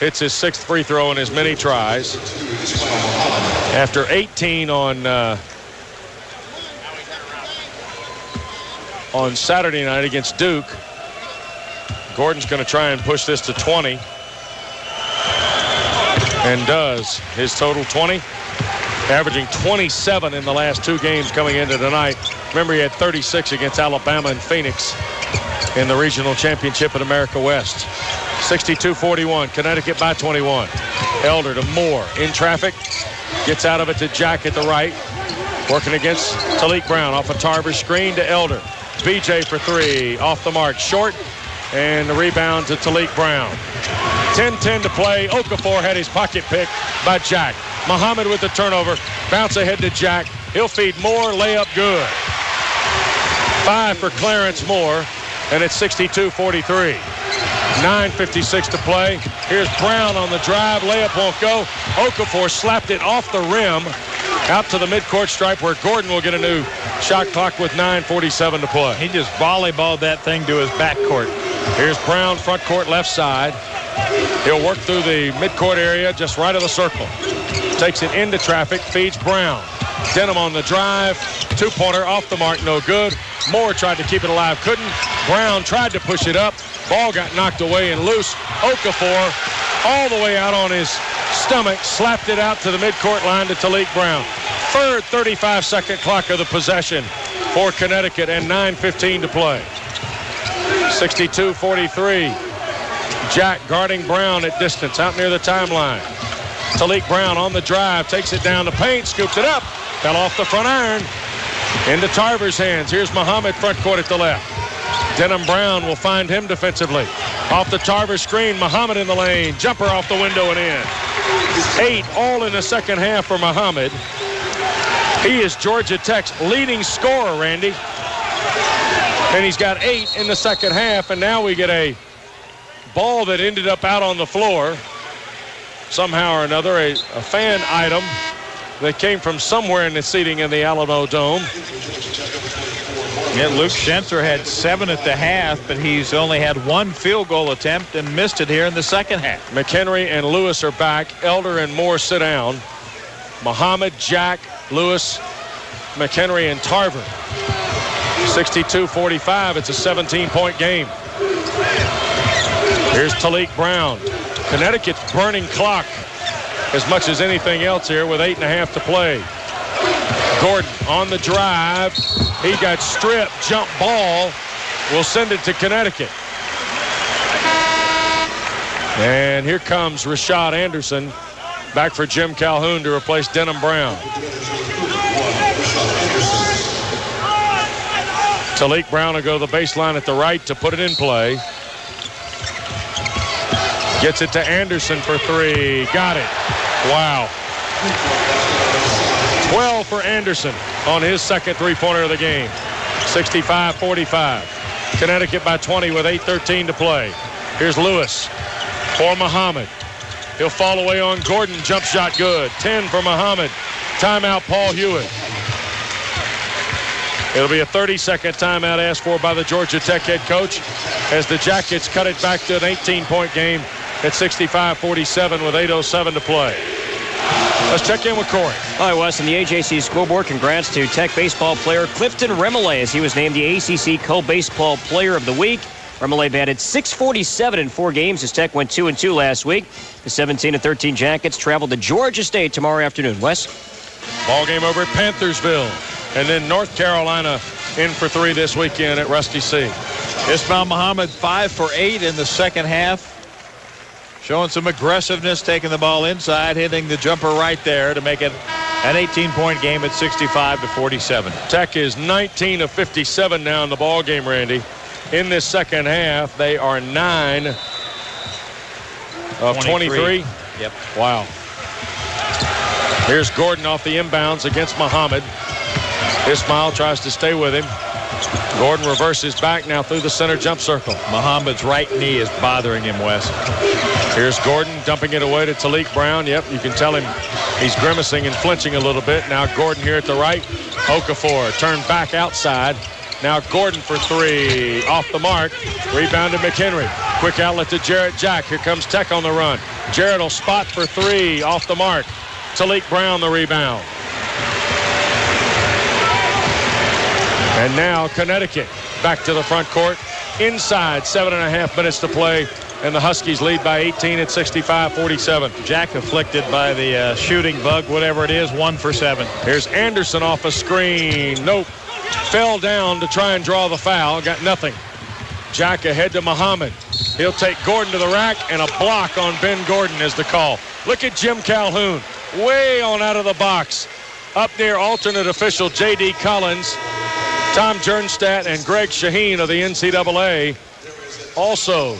hits his 6th free throw in as many tries. After 18 on Saturday night against Duke, Gordon's going to try and push this to 20. And does. His total 20. Averaging 27 in the last 2 games coming into tonight. Remember, he had 36 against Alabama and Phoenix in the regional championship at America West. 62-41, Connecticut by 21. Elder to Moore in traffic. Gets out of it to Jack at the right. Working against Talik Brown off a Tarver screen to Elder. BJ for 3, off the mark, short, and the rebound to Talik Brown. 10-10 to play. Okafor had his pocket picked by Jack. Muhammad with the turnover. Bounce ahead to Jack. He'll feed Moore. Layup good. 5 for Clarence Moore, and it's 62-43. 9:56 to play. Here's Brown on the drive. Layup won't go. Okafor slapped it off the rim out to the midcourt stripe where Gordon will get a new shot clock with 9:47 to play. He just volleyballed that thing to his backcourt. Here's Brown, front court, left side. He'll work through the midcourt area just right of the circle. Takes it into traffic, feeds Brown. Denham on the drive. Two-pointer off the mark, no good. Moore tried to keep it alive, couldn't. Brown tried to push it up. Ball got knocked away and loose. Okafor all the way out on his stomach, slapped it out to the midcourt line to Talik Brown. Third 35-second clock of the possession for Connecticut and 9:15 to play. 62-43. Jack guarding Brown at distance out near the timeline. Talik Brown on the drive, takes it down the paint, scoops it up, fell off the front iron. Into Tarver's hands. Here's Muhammad front court at the left. Denham Brown will find him defensively. Off the Tarver screen, Muhammad in the lane. Jumper off the window and in. 8 all in the second half for Muhammad. He is Georgia Tech's leading scorer, Randy. And he's got 8 in the second half, and now we get a ball that ended up out on the floor. Somehow or another, a fan item that came from somewhere in the seating in the Alamo Dome. Yeah, Luke Schenzer had 7 at the half, but he's only had 1 field goal attempt and missed it here in the second half. McHenry and Lewis are back. Elder and Moore sit down. Muhammad, Jack, Lewis, McHenry, and Tarver. 62-45. It's a 17-point game. Here's Talik Brown. Connecticut's burning clock as much as anything else here with 8.5 to play. Gordon on the drive. He got stripped. Jump ball. Will send it to Connecticut. And here comes Rashad Anderson back for Jim Calhoun to replace Denham Brown. Talik Brown will go to the baseline at the right to put it in play. Gets it to Anderson for 3. Got it. Wow. 12 for Anderson on his second three-pointer of the game. 65-45. Connecticut by 20 with 8:13 to play. Here's Lewis for Muhammad. He'll fall away on Gordon. Jump shot good. 10 for Muhammad. Timeout, Paul Hewitt. It'll be a 30-second timeout asked for by the Georgia Tech head coach as the Jackets cut it back to an 18-point game at 65-47 with 8:07 to play. Let's check in with Corey. All right, Wes, on the AJC scoreboard, congrats to Tech baseball player Clifton Remillet as he was named the ACC Co-Baseball Player of the Week. Remillet batted .647 in 4 games as Tech went 2-2 last week. The 17-13 Jackets travel to Georgia State tomorrow afternoon. Wes? Ball game over at Panthersville. And then North Carolina in for 3 this weekend at Rusty C. Ismail Muhammad 5 for 8 in the second half. Showing some aggressiveness, taking the ball inside, hitting the jumper right there to make it an 18-point game at 65-47. Tech is 19 of 57 now in the ball game, Randy. In this second half, they are 9 of 23. Yep. Wow. Here's Gordon off the inbounds against Muhammad. Ismail tries to stay with him. Gordon reverses back now through the center jump circle. Muhammad's right knee is bothering him, Wes. Here's Gordon dumping it away to Talik Brown. Yep, you can tell him he's grimacing and flinching a little bit. Now Gordon here at the right. Okafor turned back outside. Now Gordon for 3. Off the mark. Rebounded McHenry. Quick outlet to Jarrett Jack. Here comes Tech on the run. Jarrett will spot for 3. Off the mark. Talik Brown the rebound. And now Connecticut back to the front court. Inside 7.5 minutes to play. And the Huskies lead by 18 at 65-47. Jack afflicted by the shooting bug, whatever it is, 1 for 7. Here's Anderson off a screen. Nope. Fell down to try and draw the foul. Got nothing. Jack ahead to Muhammad. He'll take Gordon to the rack, and a block on Ben Gordon is the call. Look at Jim Calhoun. Way on out of the box. Up near alternate official J.D. Collins, Tom Jernstadt, and Greg Shaheen of the NCAA. Also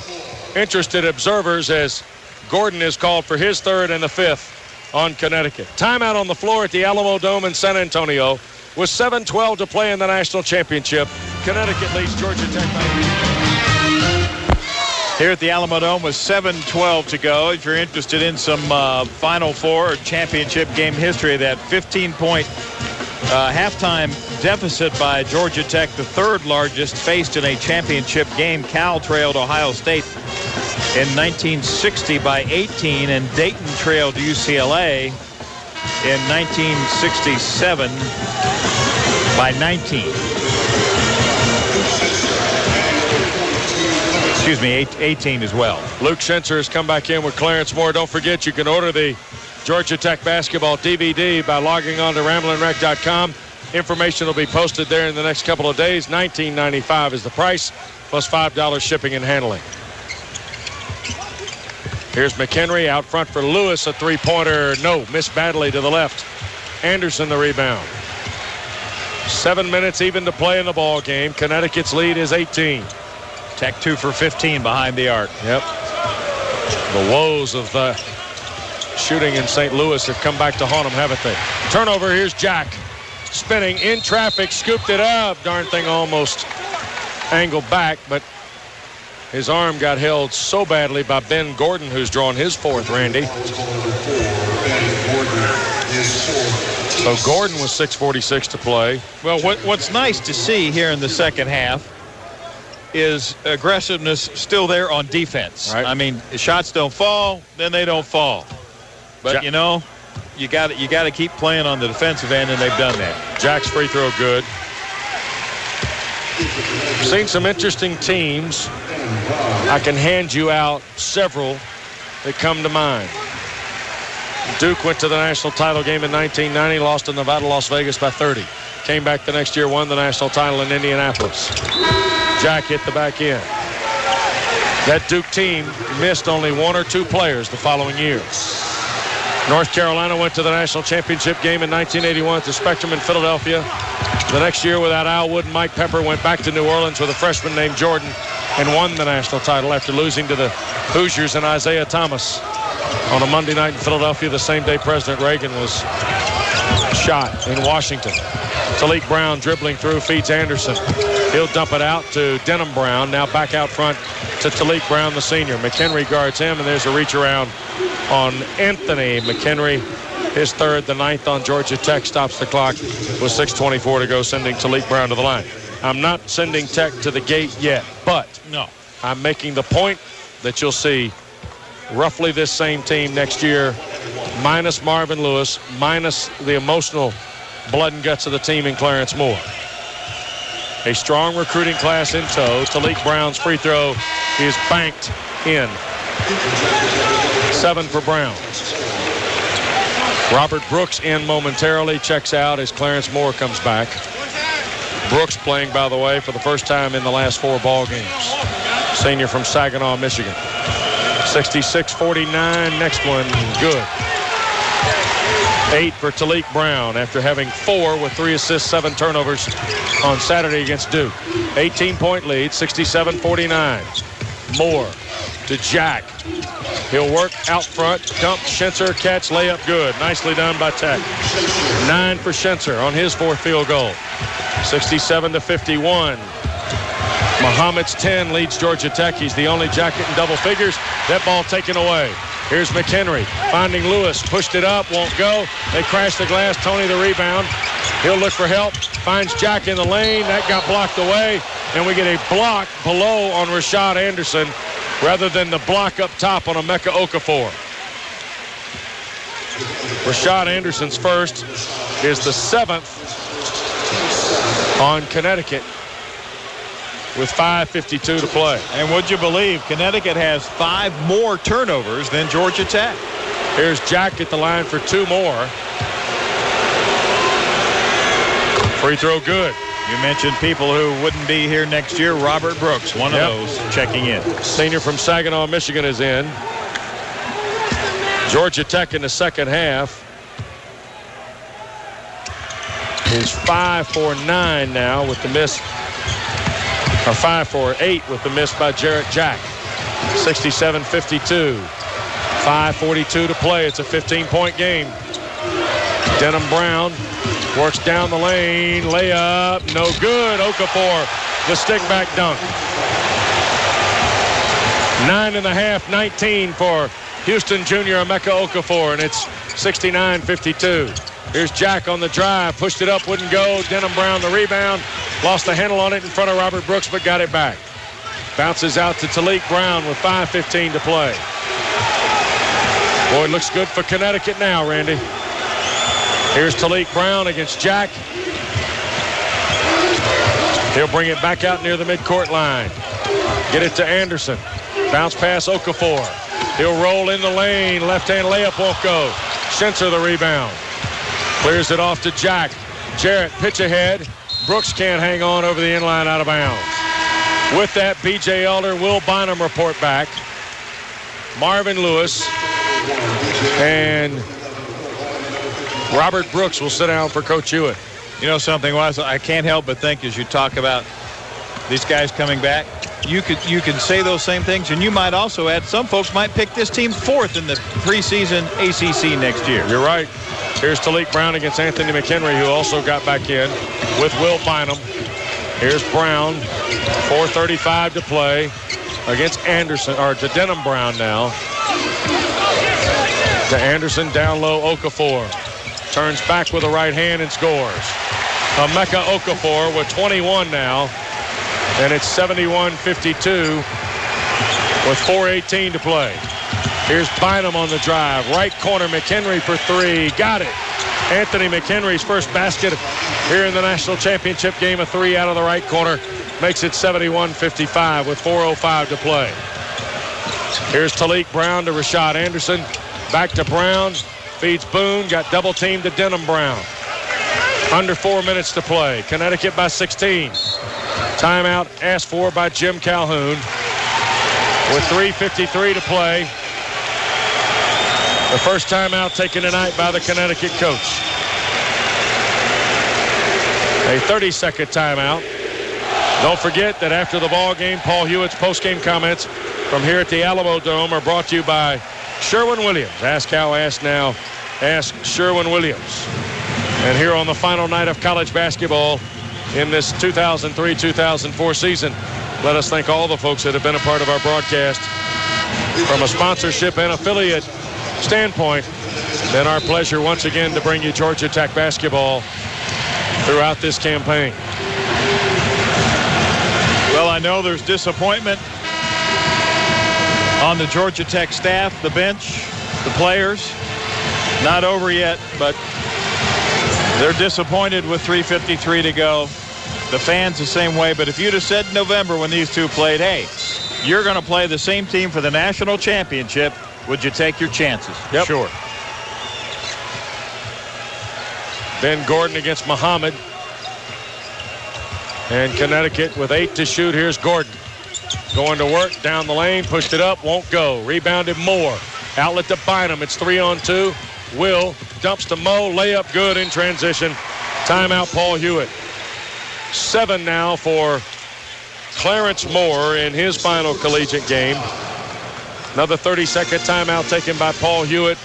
interested observers as Gordon is called for his 3rd and the 5th on Connecticut. Timeout on the floor at the Alamo Dome in San Antonio with 7:12 to play in the national championship. Connecticut leads Georgia Tech by 3. Here at the Alamo Dome with 7:12 to go. If you're interested in some Final Four or championship game history, that 15-point halftime deficit by Georgia Tech, the third largest faced in a championship game. Cal trailed Ohio State in 1960 by 18, and Dayton trailed UCLA in 1967 by 19. Excuse me, 18 as well. Luke Schenzer has come back in with Clarence Moore. Don't forget, you can order the Georgia Tech basketball DVD by logging on to RamblingWreck.com. Information will be posted there in the next couple of days. $19.95 is the price, plus $5 shipping and handling. Here's McHenry out front for Lewis, a three-pointer. No, missed badly to the left. Anderson the rebound. 7 minutes even to play in the ball game. Connecticut's lead is 18. Tech 2 for 15 behind the arc. Yep. The woes of the shooting in St. Louis have come back to haunt them, haven't they? Turnover, here's Jack. Spinning in traffic, scooped it up. Darn thing almost angled back, but his arm got held so badly by Ben Gordon, who's drawn his fourth, Randy. So Gordon was 6:46 to play. Well, what's nice to see here in the second half is aggressiveness still there on defense. Right. I mean, the shots don't fall, then they don't fall. But, you know, you got to keep playing on the defensive end, and they've done that. Jack's free throw good. Seen some interesting teams. I can hand you out several that come to mind. Duke went to the national title game in 1990, lost to Nevada, Las Vegas by 30. Came back the next year, won the national title in Indianapolis. Jack hit the back end. That Duke team missed only one or two players the following year. North Carolina went to the national championship game in 1981 at the Spectrum in Philadelphia. The next year, without Al Wood and Mike Pepper, went back to New Orleans with a freshman named Jordan and won the national title after losing to the Hoosiers and Isaiah Thomas on a Monday night in Philadelphia, the same day President Reagan was shot in Washington. Talik Brown dribbling through, feeds Anderson. He'll dump it out to Denham Brown, now back out front to Talik Brown, the senior. McHenry guards him, and there's a reach around on Anthony McHenry. His third, the ninth on Georgia Tech, stops the clock with 6:24 to go, sending Talik Brown to the line. I'm not sending Tech to the gate yet, but no, I'm making the point that you'll see roughly this same team next year, minus Marvin Lewis, minus the emotional blood and guts of the team in Clarence Moore. A strong recruiting class in tow. Talik Brown's free throw is banked in. 7 for Brown. Robert Brooks in momentarily, checks out as Clarence Moore comes back. Brooks playing, by the way, for the first time in the last 4 ball games. Senior from Saginaw, Michigan. 66-49, next one, good. 8 for Talik Brown after having 4 with 3 assists, 7 turnovers on Saturday against Duke. 18-point lead, 67-49. Moore to Jack. He'll work out front, dump, Schenzer, catch, layup, good. Nicely done by Tech. 9 for Schenzer on his 4th field goal. 67-51. Muhammad's 10 leads Georgia Tech. He's the only jacket in double figures. That ball taken away. Here's McHenry finding Lewis, pushed it up, won't go. They crash the glass. Tony the rebound. He'll look for help. Finds Jack in the lane. That got blocked away. And we get a block below on Rashad Anderson rather than the block up top on Emeka Okafor. Rashad Anderson's first is the 7th on Connecticut with 5:52 to play. And would you believe Connecticut has 5 more turnovers than Georgia Tech? Here's Jack at the line for 2 more. Free throw good. You mentioned people who wouldn't be here next year. Robert Brooks, one of those, checking in. Senior from Saginaw, Michigan is in. Georgia Tech in the second half is 5 for 9 now with the miss, or 5 for 8 with the miss by Jarrett Jack. 67-52. 5:42 to play. It's a 15-point game. Denham Brown works down the lane. Layup, no good. Okafor the stick-back dunk. 9.5, 19 for Houston Jr. Emeka Okafor, and it's 69-52. Here's Jack on the drive, pushed it up, wouldn't go. Denham Brown the rebound, lost the handle on it in front of Robert Brooks, but got it back. Bounces out to Talik Brown with 5:15 to play. Boy, it looks good for Connecticut now, Randy. Here's Talik Brown against Jack. He'll bring it back out near the midcourt line. Get it to Anderson. Bounce pass Okafor. He'll roll in the lane. Left-hand layup won't go. Schenzer the rebound. Clears it off to Jack. Jarrett pitch ahead. Brooks can't hang on over the inline, out of bounds. With that, B.J. Elder, Will Bynum report back. Marvin Lewis and Robert Brooks will sit down for Coach Hewitt. You know something, Wes? I can't help but think as you talk about these guys coming back, you can say those same things, and you might also add some folks might pick this team fourth in the preseason ACC next year. You're right. Here's Talik Brown against Anthony McHenry, who also got back in with Will Bynum. Here's Brown, 4:35 to play against Anderson, or to Denham Brown now. To Anderson, down low, Okafor. Turns back with a right hand and scores. Emeka Okafor with 21 now. And it's 71-52 with 4:18 to play. Here's Bynum on the drive. Right corner, McHenry for three. Got it. Anthony McHenry's first basket here in the national championship game. A three out of the right corner. Makes it 71-55 with 4:05 to play. Here's Talik Brown to Rashad Anderson. Back to Brown. Feeds Boone. Got double teamed to Denham Brown. Under 4 minutes to play. Connecticut by 16. Timeout asked for by Jim Calhoun. With 3:53 to play. The first timeout taken tonight by the Connecticut coach. A 30-second timeout. Don't forget that after the ball game, Paul Hewitt's post-game comments from here at the Alamo Dome are brought to you by Sherwin-Williams. Ask how, ask now. Ask Sherwin-Williams. And here on the final night of college basketball in this 2003-2004 season, let us thank all the folks that have been a part of our broadcast from a sponsorship and affiliate standpoint. Then our pleasure once again to bring you Georgia Tech basketball throughout this campaign. Well, I know there's disappointment on the Georgia Tech staff, the bench, the players. Not over yet, but they're disappointed with 3:53 to go. The fans the same way, but if you'd have said in November when these two played, hey, you're going to play the same team for the national championship, would you take your chances? Yep. Sure. Ben Gordon against Muhammad. And Connecticut with 8 to shoot. Here's Gordon. Going to work down the lane, pushed it up, won't go. Rebounded Moore. Outlet to Bynum. It's 3-on-2. Will dumps to Mo. Layup good in transition. Timeout, Paul Hewitt. 7 now for Clarence Moore in his final collegiate game. Another 30-second timeout taken by Paul Hewitt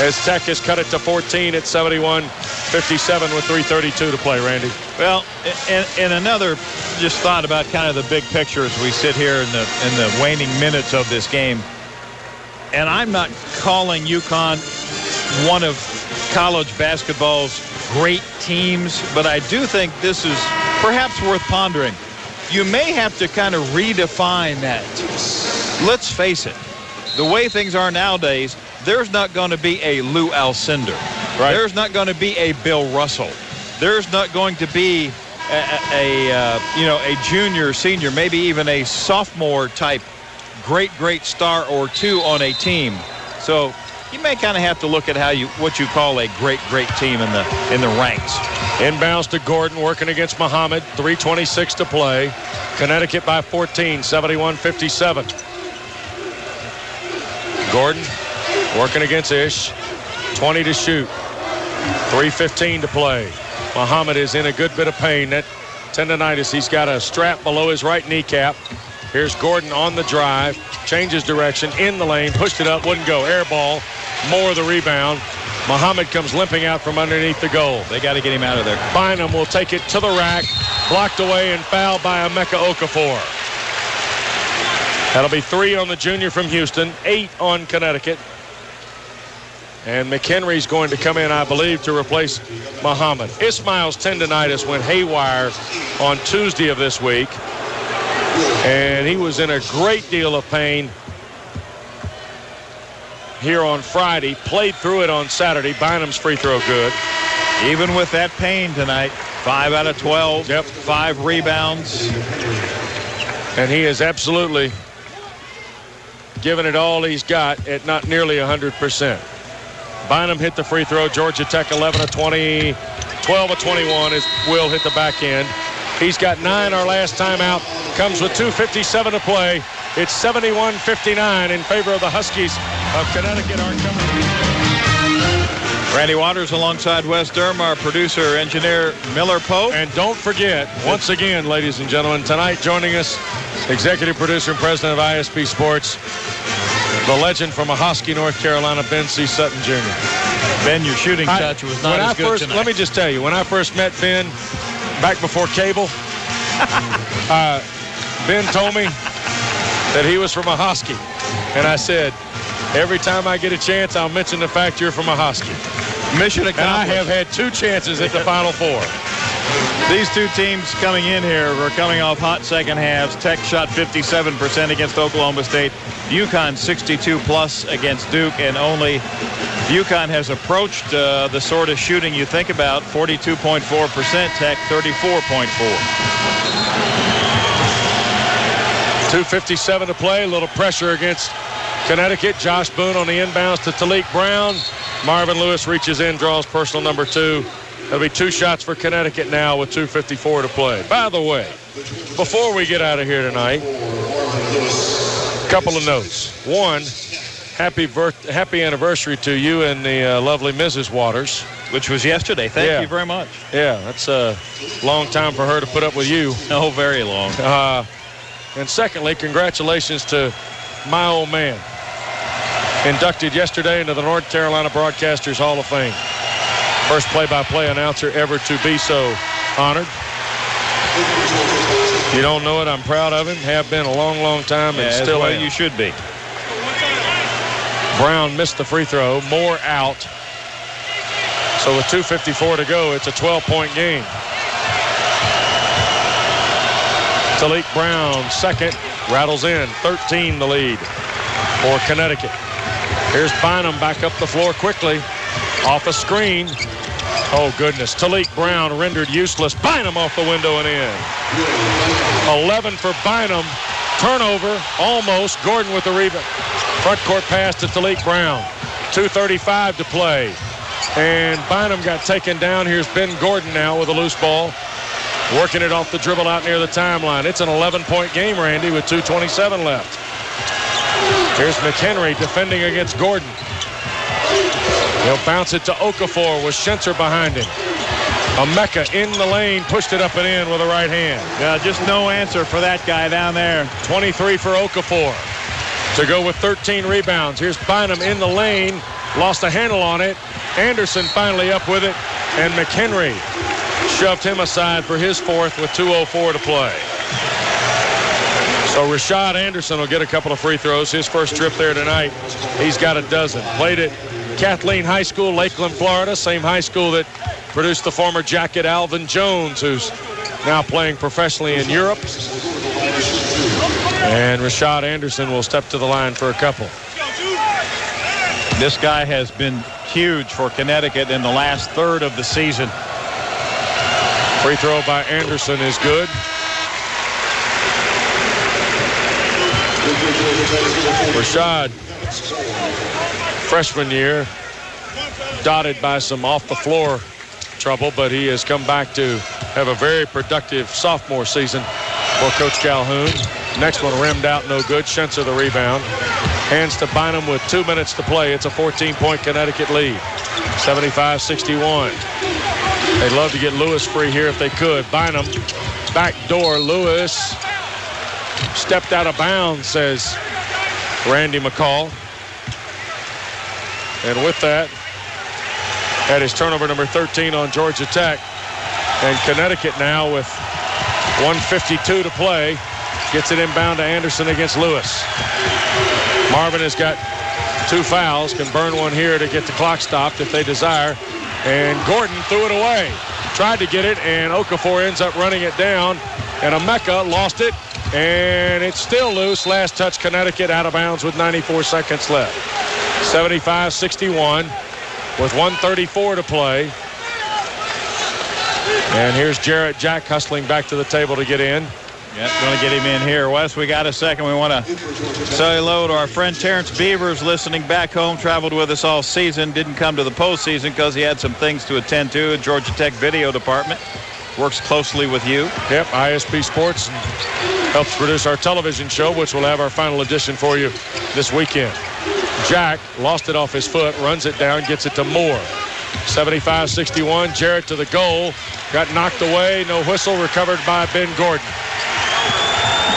as Tech has cut it to 14 at 71-57 with 3:32 to play, Randy. Well, and another just thought about kind of the big picture as we sit here in the waning minutes of this game. And I'm not calling UConn one of college basketball's great teams, but I do think this is perhaps worth pondering. You may have to kind of redefine that. Let's face it, the way things are nowadays, there's not going to be a Lou Alcindor. Right. There's not going to be a Bill Russell. There's not going to be a junior, senior, maybe even a sophomore type great star or two on a team. So you may kind of have to look at what you call a great team in the ranks. Inbounds to Gordon, working against Muhammad. 3:26 to play. Connecticut by 14, 71-57. Gordon working against Ish. 20 to shoot. 3:15 to play. Muhammad is in a good bit of pain. That tendonitis, he's got a strap below his right kneecap. Here's Gordon on the drive. Changes direction in the lane. Pushed it up. Wouldn't go. Air ball. Moore the rebound. Muhammad comes limping out from underneath the goal. They got to get him out of there. Bynum will take it to the rack. blocked away and fouled by Emeka Okafor. That'll be 3 on the junior from Houston, 8 on Connecticut. And McHenry's going to come in, I believe, to replace Muhammad. Ismail's tendonitis went haywire on Tuesday of this week. And he was in a great deal of pain here on Friday. Played through it on Saturday. Bynum's free throw good. Even with that pain tonight, 5 out of 12. Yep. 5 rebounds. And he is absolutely giving it all he's got at not nearly 100%. Bynum hit the free throw. Georgia Tech 11 of 20, 12 of 21 as Will hit the back end. He's got 9 our last time out. Comes with 2:57 to play. It's 71-59 in favor of the Huskies of Connecticut. Randy Waters alongside Wes Durham, our producer, engineer Miller Pope. And don't forget, once again, ladies and gentlemen, tonight joining us, executive producer and president of ISP Sports, the legend from Ahoskie, North Carolina, Ben C. Sutton Jr. Ben, your shooting touch was not as good tonight. Let me just tell you, when I first met Ben, back before cable, Ben told me that he was from Ahoskie. And I said, every time I get a chance, I'll mention the fact you're from Ahoskie. Mission accomplished. And I have had 2 chances at the Final Four. These 2 teams coming in here were coming off hot second halves. Tech shot 57% against Oklahoma State. UConn 62+ against Duke, and only UConn has approached the sort of shooting you think about. 42.4%, Tech 34.4. 2:57 to play. A little pressure against Connecticut. Josh Boone on the inbounds to Talik Brown. Marvin Lewis reaches in, draws personal number 2. There'll be 2 shots for Connecticut now with 2:54 to play. By the way, before we get out of here tonight, a couple of notes. One, happy anniversary to you and the lovely Mrs. Waters. Which was yesterday. Thank you very much. Yeah, that's a long time for her to put up with you. Oh, very long. And secondly, congratulations to my old man. Inducted yesterday into the North Carolina Broadcasters Hall of Fame. First play-by-play announcer ever to be so honored. You don't know it, I'm proud of him. Have been a long, long time, and still well am. you should be. Brown missed the free throw. Moore out. So with 2:54 to go, it's a 12-point game. Talik Brown, second, rattles in. 13 the lead for Connecticut. Here's Bynum back up the floor quickly. Off a screen. Oh, goodness. Talik Brown rendered useless. Bynum off the window and in. 11 for Bynum. Turnover, almost. Gordon with the rebound. Front court pass to Talik Brown. 2:35 to play. And Bynum got taken down. Here's Ben Gordon now with a loose ball. Working it off the dribble out near the timeline. It's an 11-point game, Randy, with 2:27 left. Here's McHenry defending against Gordon. He'll bounce it to Okafor with Schenzer behind him. Emeka in the lane, pushed it up and in with a right hand. Yeah, just no answer for that guy down there. 23 for Okafor to go with 13 rebounds. Here's Bynum in the lane, lost a handle on it. Anderson finally up with it, and McHenry shoved him aside for his 4th with 2:04 to play. So Rashad Anderson will get a couple of free throws. His first trip there tonight, he's got a dozen. Played at Kathleen High School, Lakeland, Florida, same high school that produced the former Jacket Alvin Jones, who's now playing professionally in Europe. And Rashad Anderson will step to the line for a couple. This guy has been huge for Connecticut in the last third of the season. Free throw by Anderson is good. Rashad, freshman year, dotted by some off-the-floor trouble, but he has come back to have a very productive sophomore season for Coach Calhoun. Next one rimmed out, no good. Schenzer the rebound. Hands to Bynum with 2 minutes to play. It's a 14-point Connecticut lead, 75-61. They'd love to get Lewis free here if they could. Bynum, back door. Lewis stepped out of bounds, says Randy McCall. And with that, that is turnover number 13 on Georgia Tech. And Connecticut now with 1:52 to play. Gets it inbound to Anderson against Lewis. Marvin has got 2 fouls, can burn one here to get the clock stopped if they desire. And Gordon threw it away. Tried to get it, and Okafor ends up running it down. And Emeka lost it, and it's still loose. Last touch, Connecticut out of bounds with 94 seconds left. 75-61 with 1:34 to play. And here's Jarrett Jack hustling back to the table to get in. Yeah, going to get him in here. Wes, we got a second. We want to say hello to our friend Terrence Beavers listening back home. Traveled with us all season. Didn't come to the postseason because he had some things to attend to at Georgia Tech video department. Works closely with you. Yep, ISP Sports helps produce our television show, which will have our final edition for you this weekend. Jack lost it off his foot, runs it down, gets it to Moore. 75-61, Jarrett to the goal. Got knocked away, no whistle, recovered by Ben Gordon.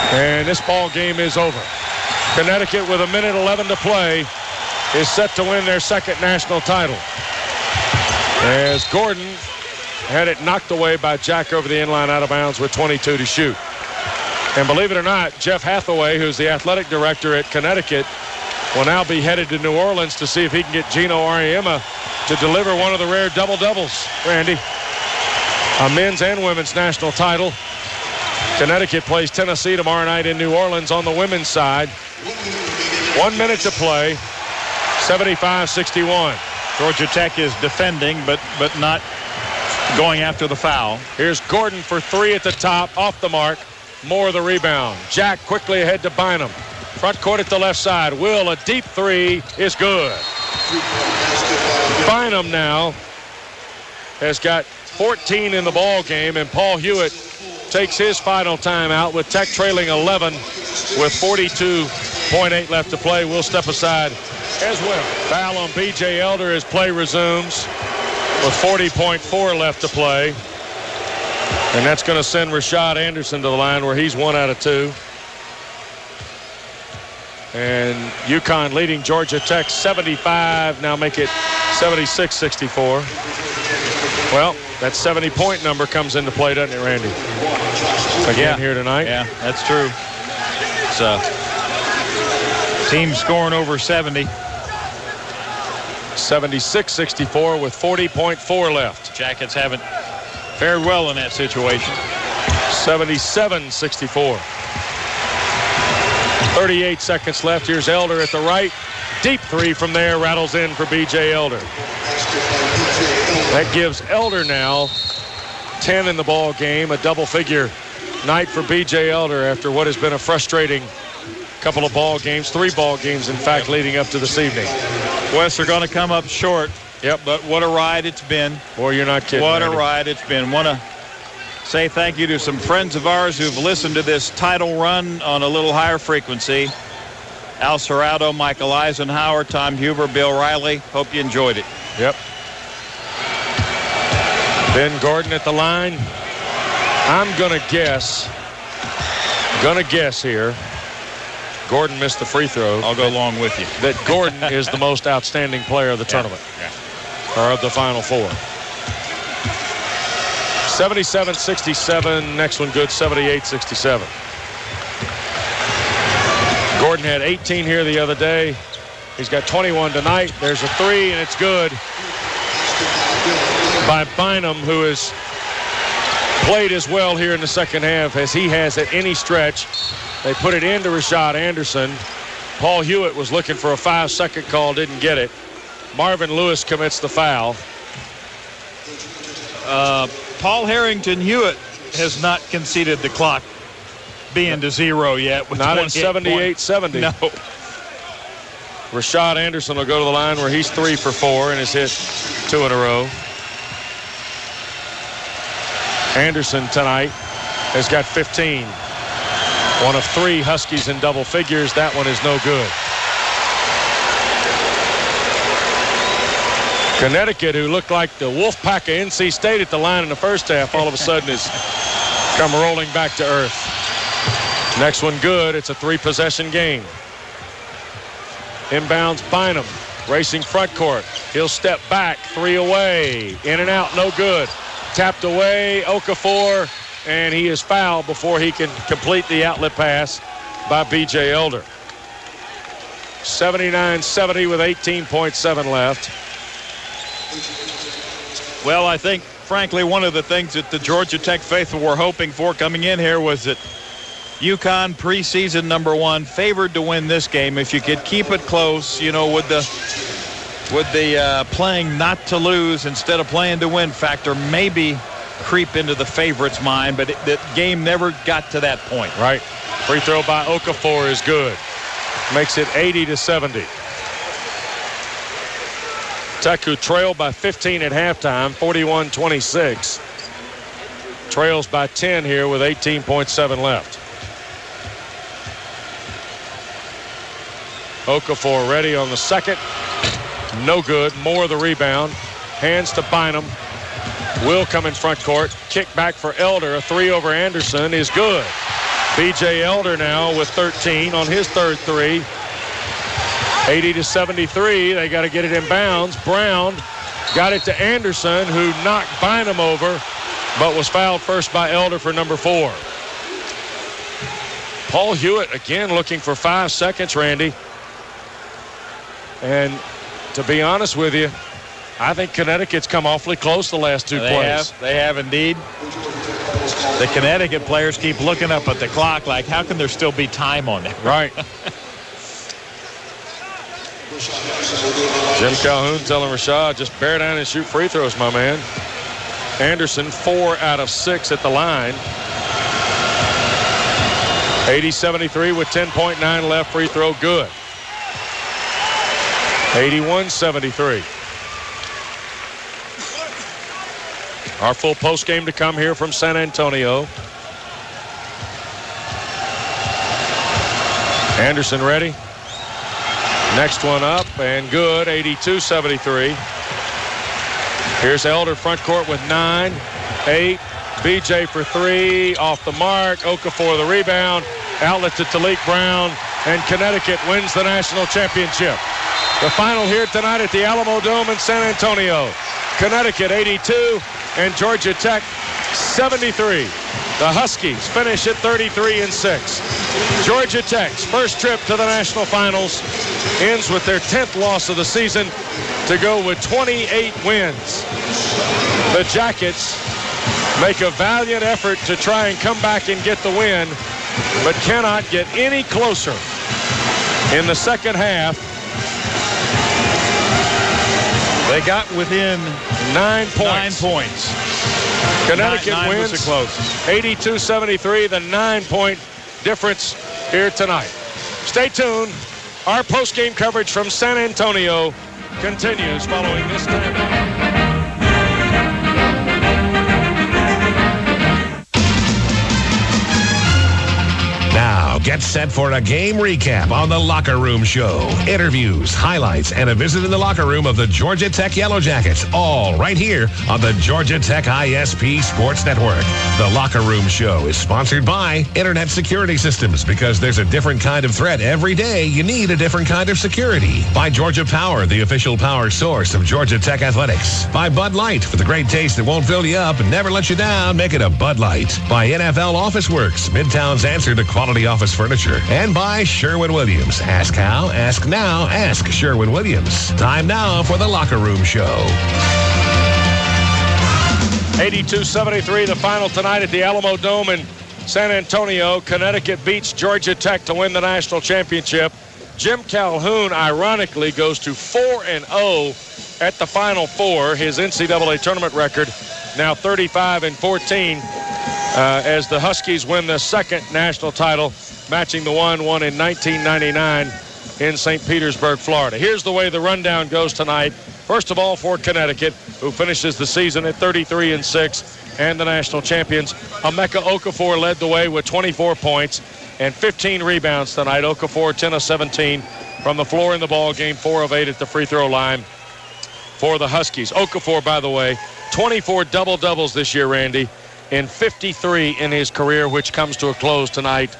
And this ball game is over. Connecticut, with 1:11 to play, is set to win their second national title, as Gordon had it knocked away by Jack over the inline out of bounds with 22 to shoot. And believe it or not, Jeff Hathaway, who's the athletic director at Connecticut, will now be headed to New Orleans to see if he can get Gino Auriemma to deliver one of the rare double-doubles, Randy. A men's and women's national title. Connecticut plays Tennessee tomorrow night in New Orleans on the women's side. 1 minute to play. 75-61. Georgia Tech is defending, but not going after the foul. Here's Gordon for 3 at the top, off the mark. Moore the rebound. Jack quickly ahead to Bynum. Front court at the left side. Will, a deep 3 is good. Bynum now has got 14 in the ball game, and Paul Hewitt takes his final timeout with Tech trailing 11 with 42.8 left to play. We'll step aside as well. Foul on B.J. Elder as play resumes with 40.4 left to play. And that's going to send Rashad Anderson to the line where he's 1 out of 2. And UConn leading Georgia Tech 75, now make it 76-64. Well, that 70-point number comes into play, doesn't it, Randy? Again here tonight. Yeah, that's true. It's team scoring over 70. 76-64 with 40.4 left. Jackets haven't fared well in that situation. 77-64. 38 seconds left. Here's Elder at the right. Deep 3 from there, rattles in for B.J. Elder. That gives Elder now 10 in the ball game, a double-figure night for B.J. Elder after what has been a frustrating couple of ball games, 3 ball games, in fact, leading up to this evening. West are going to come up short. Yep. But what a ride it's been. Boy, you're not kidding. What Randy. a ride it's been. Want to say thank you to some friends of ours who've listened to this title run on a little higher frequency. Al Serrato, Michael Eisenhower, Tom Huber, Bill Riley. Hope you enjoyed it. Yep. Ben Gordon at the line. I'm going to guess here. Gordon missed the free throw. I'll go along with you. That Gordon is the most outstanding player of the tournament. Yeah. Or of the Final Four. 77-67. Next one good, 78-67. Gordon had 18 here the other day. He's got 21 tonight. There's a 3, and it's good by Bynum, who has played as well here in the second half as he has at any stretch. They put it into Rashad Anderson. Paul Hewitt was looking for a 5-second call, didn't get it. Marvin Lewis commits the foul. Paul Harrington Hewitt has not conceded the clock being to 0 yet. Not at 78-70. No. Rashad Anderson will go to the line where he's 3 for 4 and has hit 2 in a row. Anderson tonight has got 15. 1 of 3 Huskies in double figures. That one is no good. Connecticut, who looked like the Wolfpack of NC State at the line in the first half, all of a sudden has come rolling back to earth. Next one good. It's a 3-possession game. Inbounds Bynum, racing front court. He'll step back, 3 away. In and out, no good. Tapped away, Okafor, and he is fouled before he can complete the outlet pass by B.J. Elder. 79-70 with 18.7 left. Well, I think, frankly, one of the things that the Georgia Tech faithful were hoping for coming in here was that UConn, preseason #1, favored to win this game. If you could keep it close, you know, with the playing not to lose instead of playing to win factor, maybe creep into the favorite's mind, but the game never got to that point. Right. Free throw by Okafor is good. Makes it 80-70. Tech, who trailed by 15 at halftime, 41-26. Trails by 10 here with 18.7 left. Okafor ready on the second. No good. Moore the rebound. Hands to Bynum. Will come in front court. Kick back for Elder. A three over Anderson is good. B.J. Elder now with 13 on his third three. 80-73. They got to get it in bounds. Brown got it to Anderson, who knocked Bynum over, but was fouled first by Elder for number 4. Paul Hewitt again looking for 5 seconds, Randy. And to be honest with you, I think Connecticut's come awfully close the last two plays. They have indeed. The Connecticut players keep looking up at the clock like, how can there still be time on it? Right. Jim Calhoun telling Rashad, just bear down and shoot free throws, my man. Anderson 4 out of 6 at the line. 80-73 with 10.9 left. Free throw good. 81-73. Our full post game to come here from San Antonio. Anderson ready. Next one up and good. 82-73. Here's Elder front court with 9, 8. BJ for 3 off the mark. Okafor the rebound. Outlet to Talik Brown, and Connecticut wins the national championship. The final here tonight at the Alamo Dome in San Antonio. Connecticut 82 and Georgia Tech 73. The Huskies finish at 33-6. Georgia Tech's first trip to the national finals ends with their 10th loss of the season to go with 28 wins. The Jackets make a valiant effort to try and come back and get the win, but cannot get any closer. In the second half, they got within 9 points. 9 points. Connecticut nine wins was the closest. 82-73, the 9-point difference here tonight. Stay tuned. Our post-game coverage from San Antonio continues following this time. Now, get set for a game recap on the Locker Room Show. Interviews, highlights, and a visit in the locker room of the Georgia Tech Yellow Jackets, all right here on the Georgia Tech ISP Sports Network. The Locker Room Show is sponsored by Internet Security Systems, because there's a different kind of threat every day. You need a different kind of security. By Georgia Power, the official power source of Georgia Tech Athletics. By Bud Light, for the great taste that won't fill you up and never let you down. Make it a Bud Light. By NFL Office Works, Midtown's answer to quality office furniture. And by Sherwin-Williams. Ask how, ask now, ask Sherwin-Williams. Time now for the Locker Room Show. 82-73, the final tonight at the Alamo Dome in San Antonio. Connecticut beats Georgia Tech to win the national championship. Jim Calhoun, ironically, goes to 4-0 at the Final Four. His NCAA tournament record now 35-14. As the Huskies win the second national title, matching the one won in 1999 in St. Petersburg, Florida. Here's the way the rundown goes tonight. First of all, for Connecticut, who finishes the season at 33-6 and the national champions, Emeka Okafor led the way with 24 points and 15 rebounds tonight. Okafor 10 of 17 from the floor in the ball game, 4 of 8 at the free throw line for the Huskies. Okafor, by the way, 24 double-doubles this year, Randy, and 53 in his career, which comes to a close tonight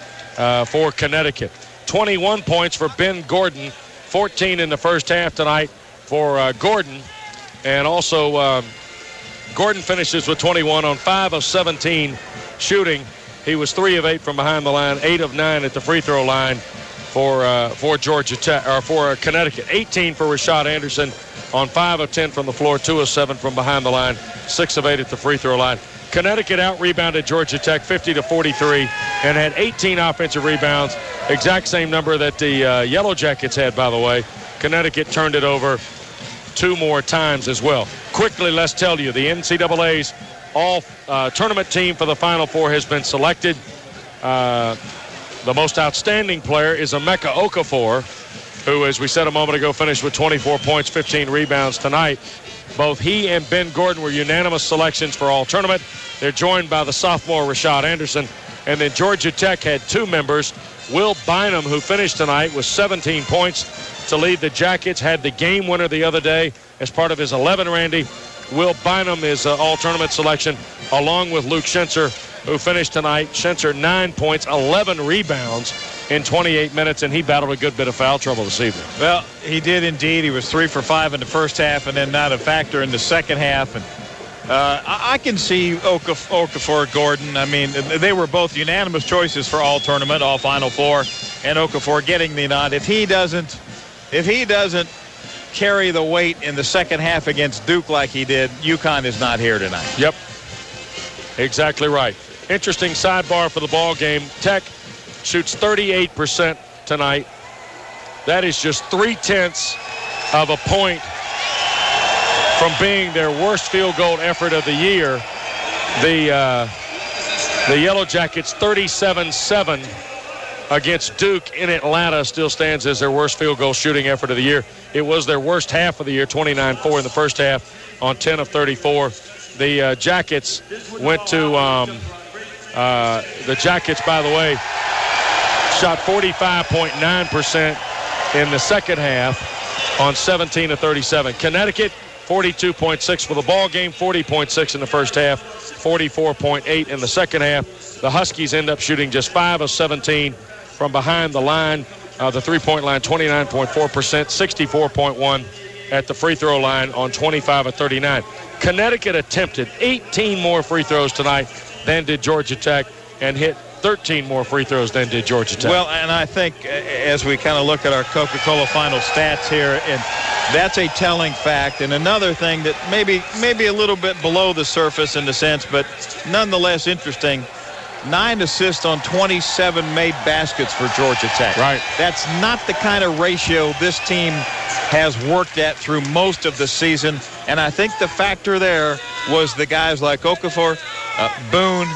for Connecticut. 21 points for Ben Gordon, 14 in the first half tonight for Gordon. And also Gordon finishes with 21 on 5 of 17 shooting. He was 3 of 8 from behind the line, 8 of 9 at the free throw line for Georgia Tech, or for Connecticut. 18 for Rashad Anderson on 5 of 10 from the floor, 2 of 7 from behind the line, 6 of 8 at the free throw line. Connecticut out-rebounded Georgia Tech 50-43 and had 18 offensive rebounds, exact same number that the Yellow Jackets had, by the way. Connecticut turned it over 2 more times as well. Quickly, let's tell you, the NCAA's all-tournament team for the Final Four has been selected. The most outstanding player is Emeka Okafor, who, as we said a moment ago, finished with 24 points, 15 rebounds tonight. Both he and Ben Gordon were unanimous selections for all-tournament. They're joined by the sophomore Rashad Anderson. And then Georgia Tech had 2 members. Will Bynum, who finished tonight with 17 points to lead the Jackets, had the game winner the other day as part of his 11, Randy. Will Bynum is all-tournament selection, along with Luke Schenzer, who finished tonight. Schenzer 9 points, 11 rebounds in 28 minutes, and he battled a good bit of foul trouble this evening. Well, he did indeed. He was 3 for 5 in the first half and then not a factor in the second half. And I can see Okafor, Gordon. I mean, they were both unanimous choices for all tournament, all Final Four, and Okafor getting the nod. If he doesn't carry the weight in the second half against Duke like he did, UConn is not here tonight. Yep, exactly right. Interesting sidebar for the ball game. Tech shoots 38% tonight. That is just 0.3 of a point from being their worst field goal effort of the year. The Yellow Jackets 37-7 against Duke in Atlanta still stands as their worst field goal shooting effort of the year. It was their worst half of the year, 29-4 in the first half on 10 of 34. The Jackets went to the Jackets, by the way, shot 45.9% in the second half on 17 of 37. Connecticut, 42.6 for the ball game, 40.6 in the first half, 44.8 in the second half. The Huskies end up shooting just 5 of 17 from behind the line, the three-point line, 29.4%, 64.1 at the free throw line on 25 of 39. Connecticut attempted 18 more free throws tonight than did Georgia Tech and hit 13 more free throws than did Georgia Tech. Well, and I think as we kind of look at our Coca-Cola final stats here, and that's a telling fact. And another thing that maybe a little bit below the surface in the sense, but nonetheless interesting, 9 assists on 27 made baskets for Georgia Tech. Right. That's not the kind of ratio this team has worked at through most of the season. And I think the factor there was the guys like Okafor, Boone,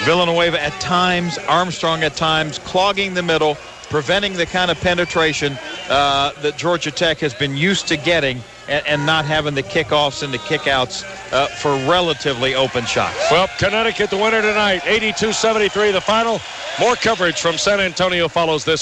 Villanueva at times, Armstrong at times, clogging the middle, preventing the kind of penetration that Georgia Tech has been used to getting, and not having the kickoffs and the kickouts for relatively open shots. Well, Connecticut the winner tonight, 82-73 the final. More coverage from San Antonio follows this.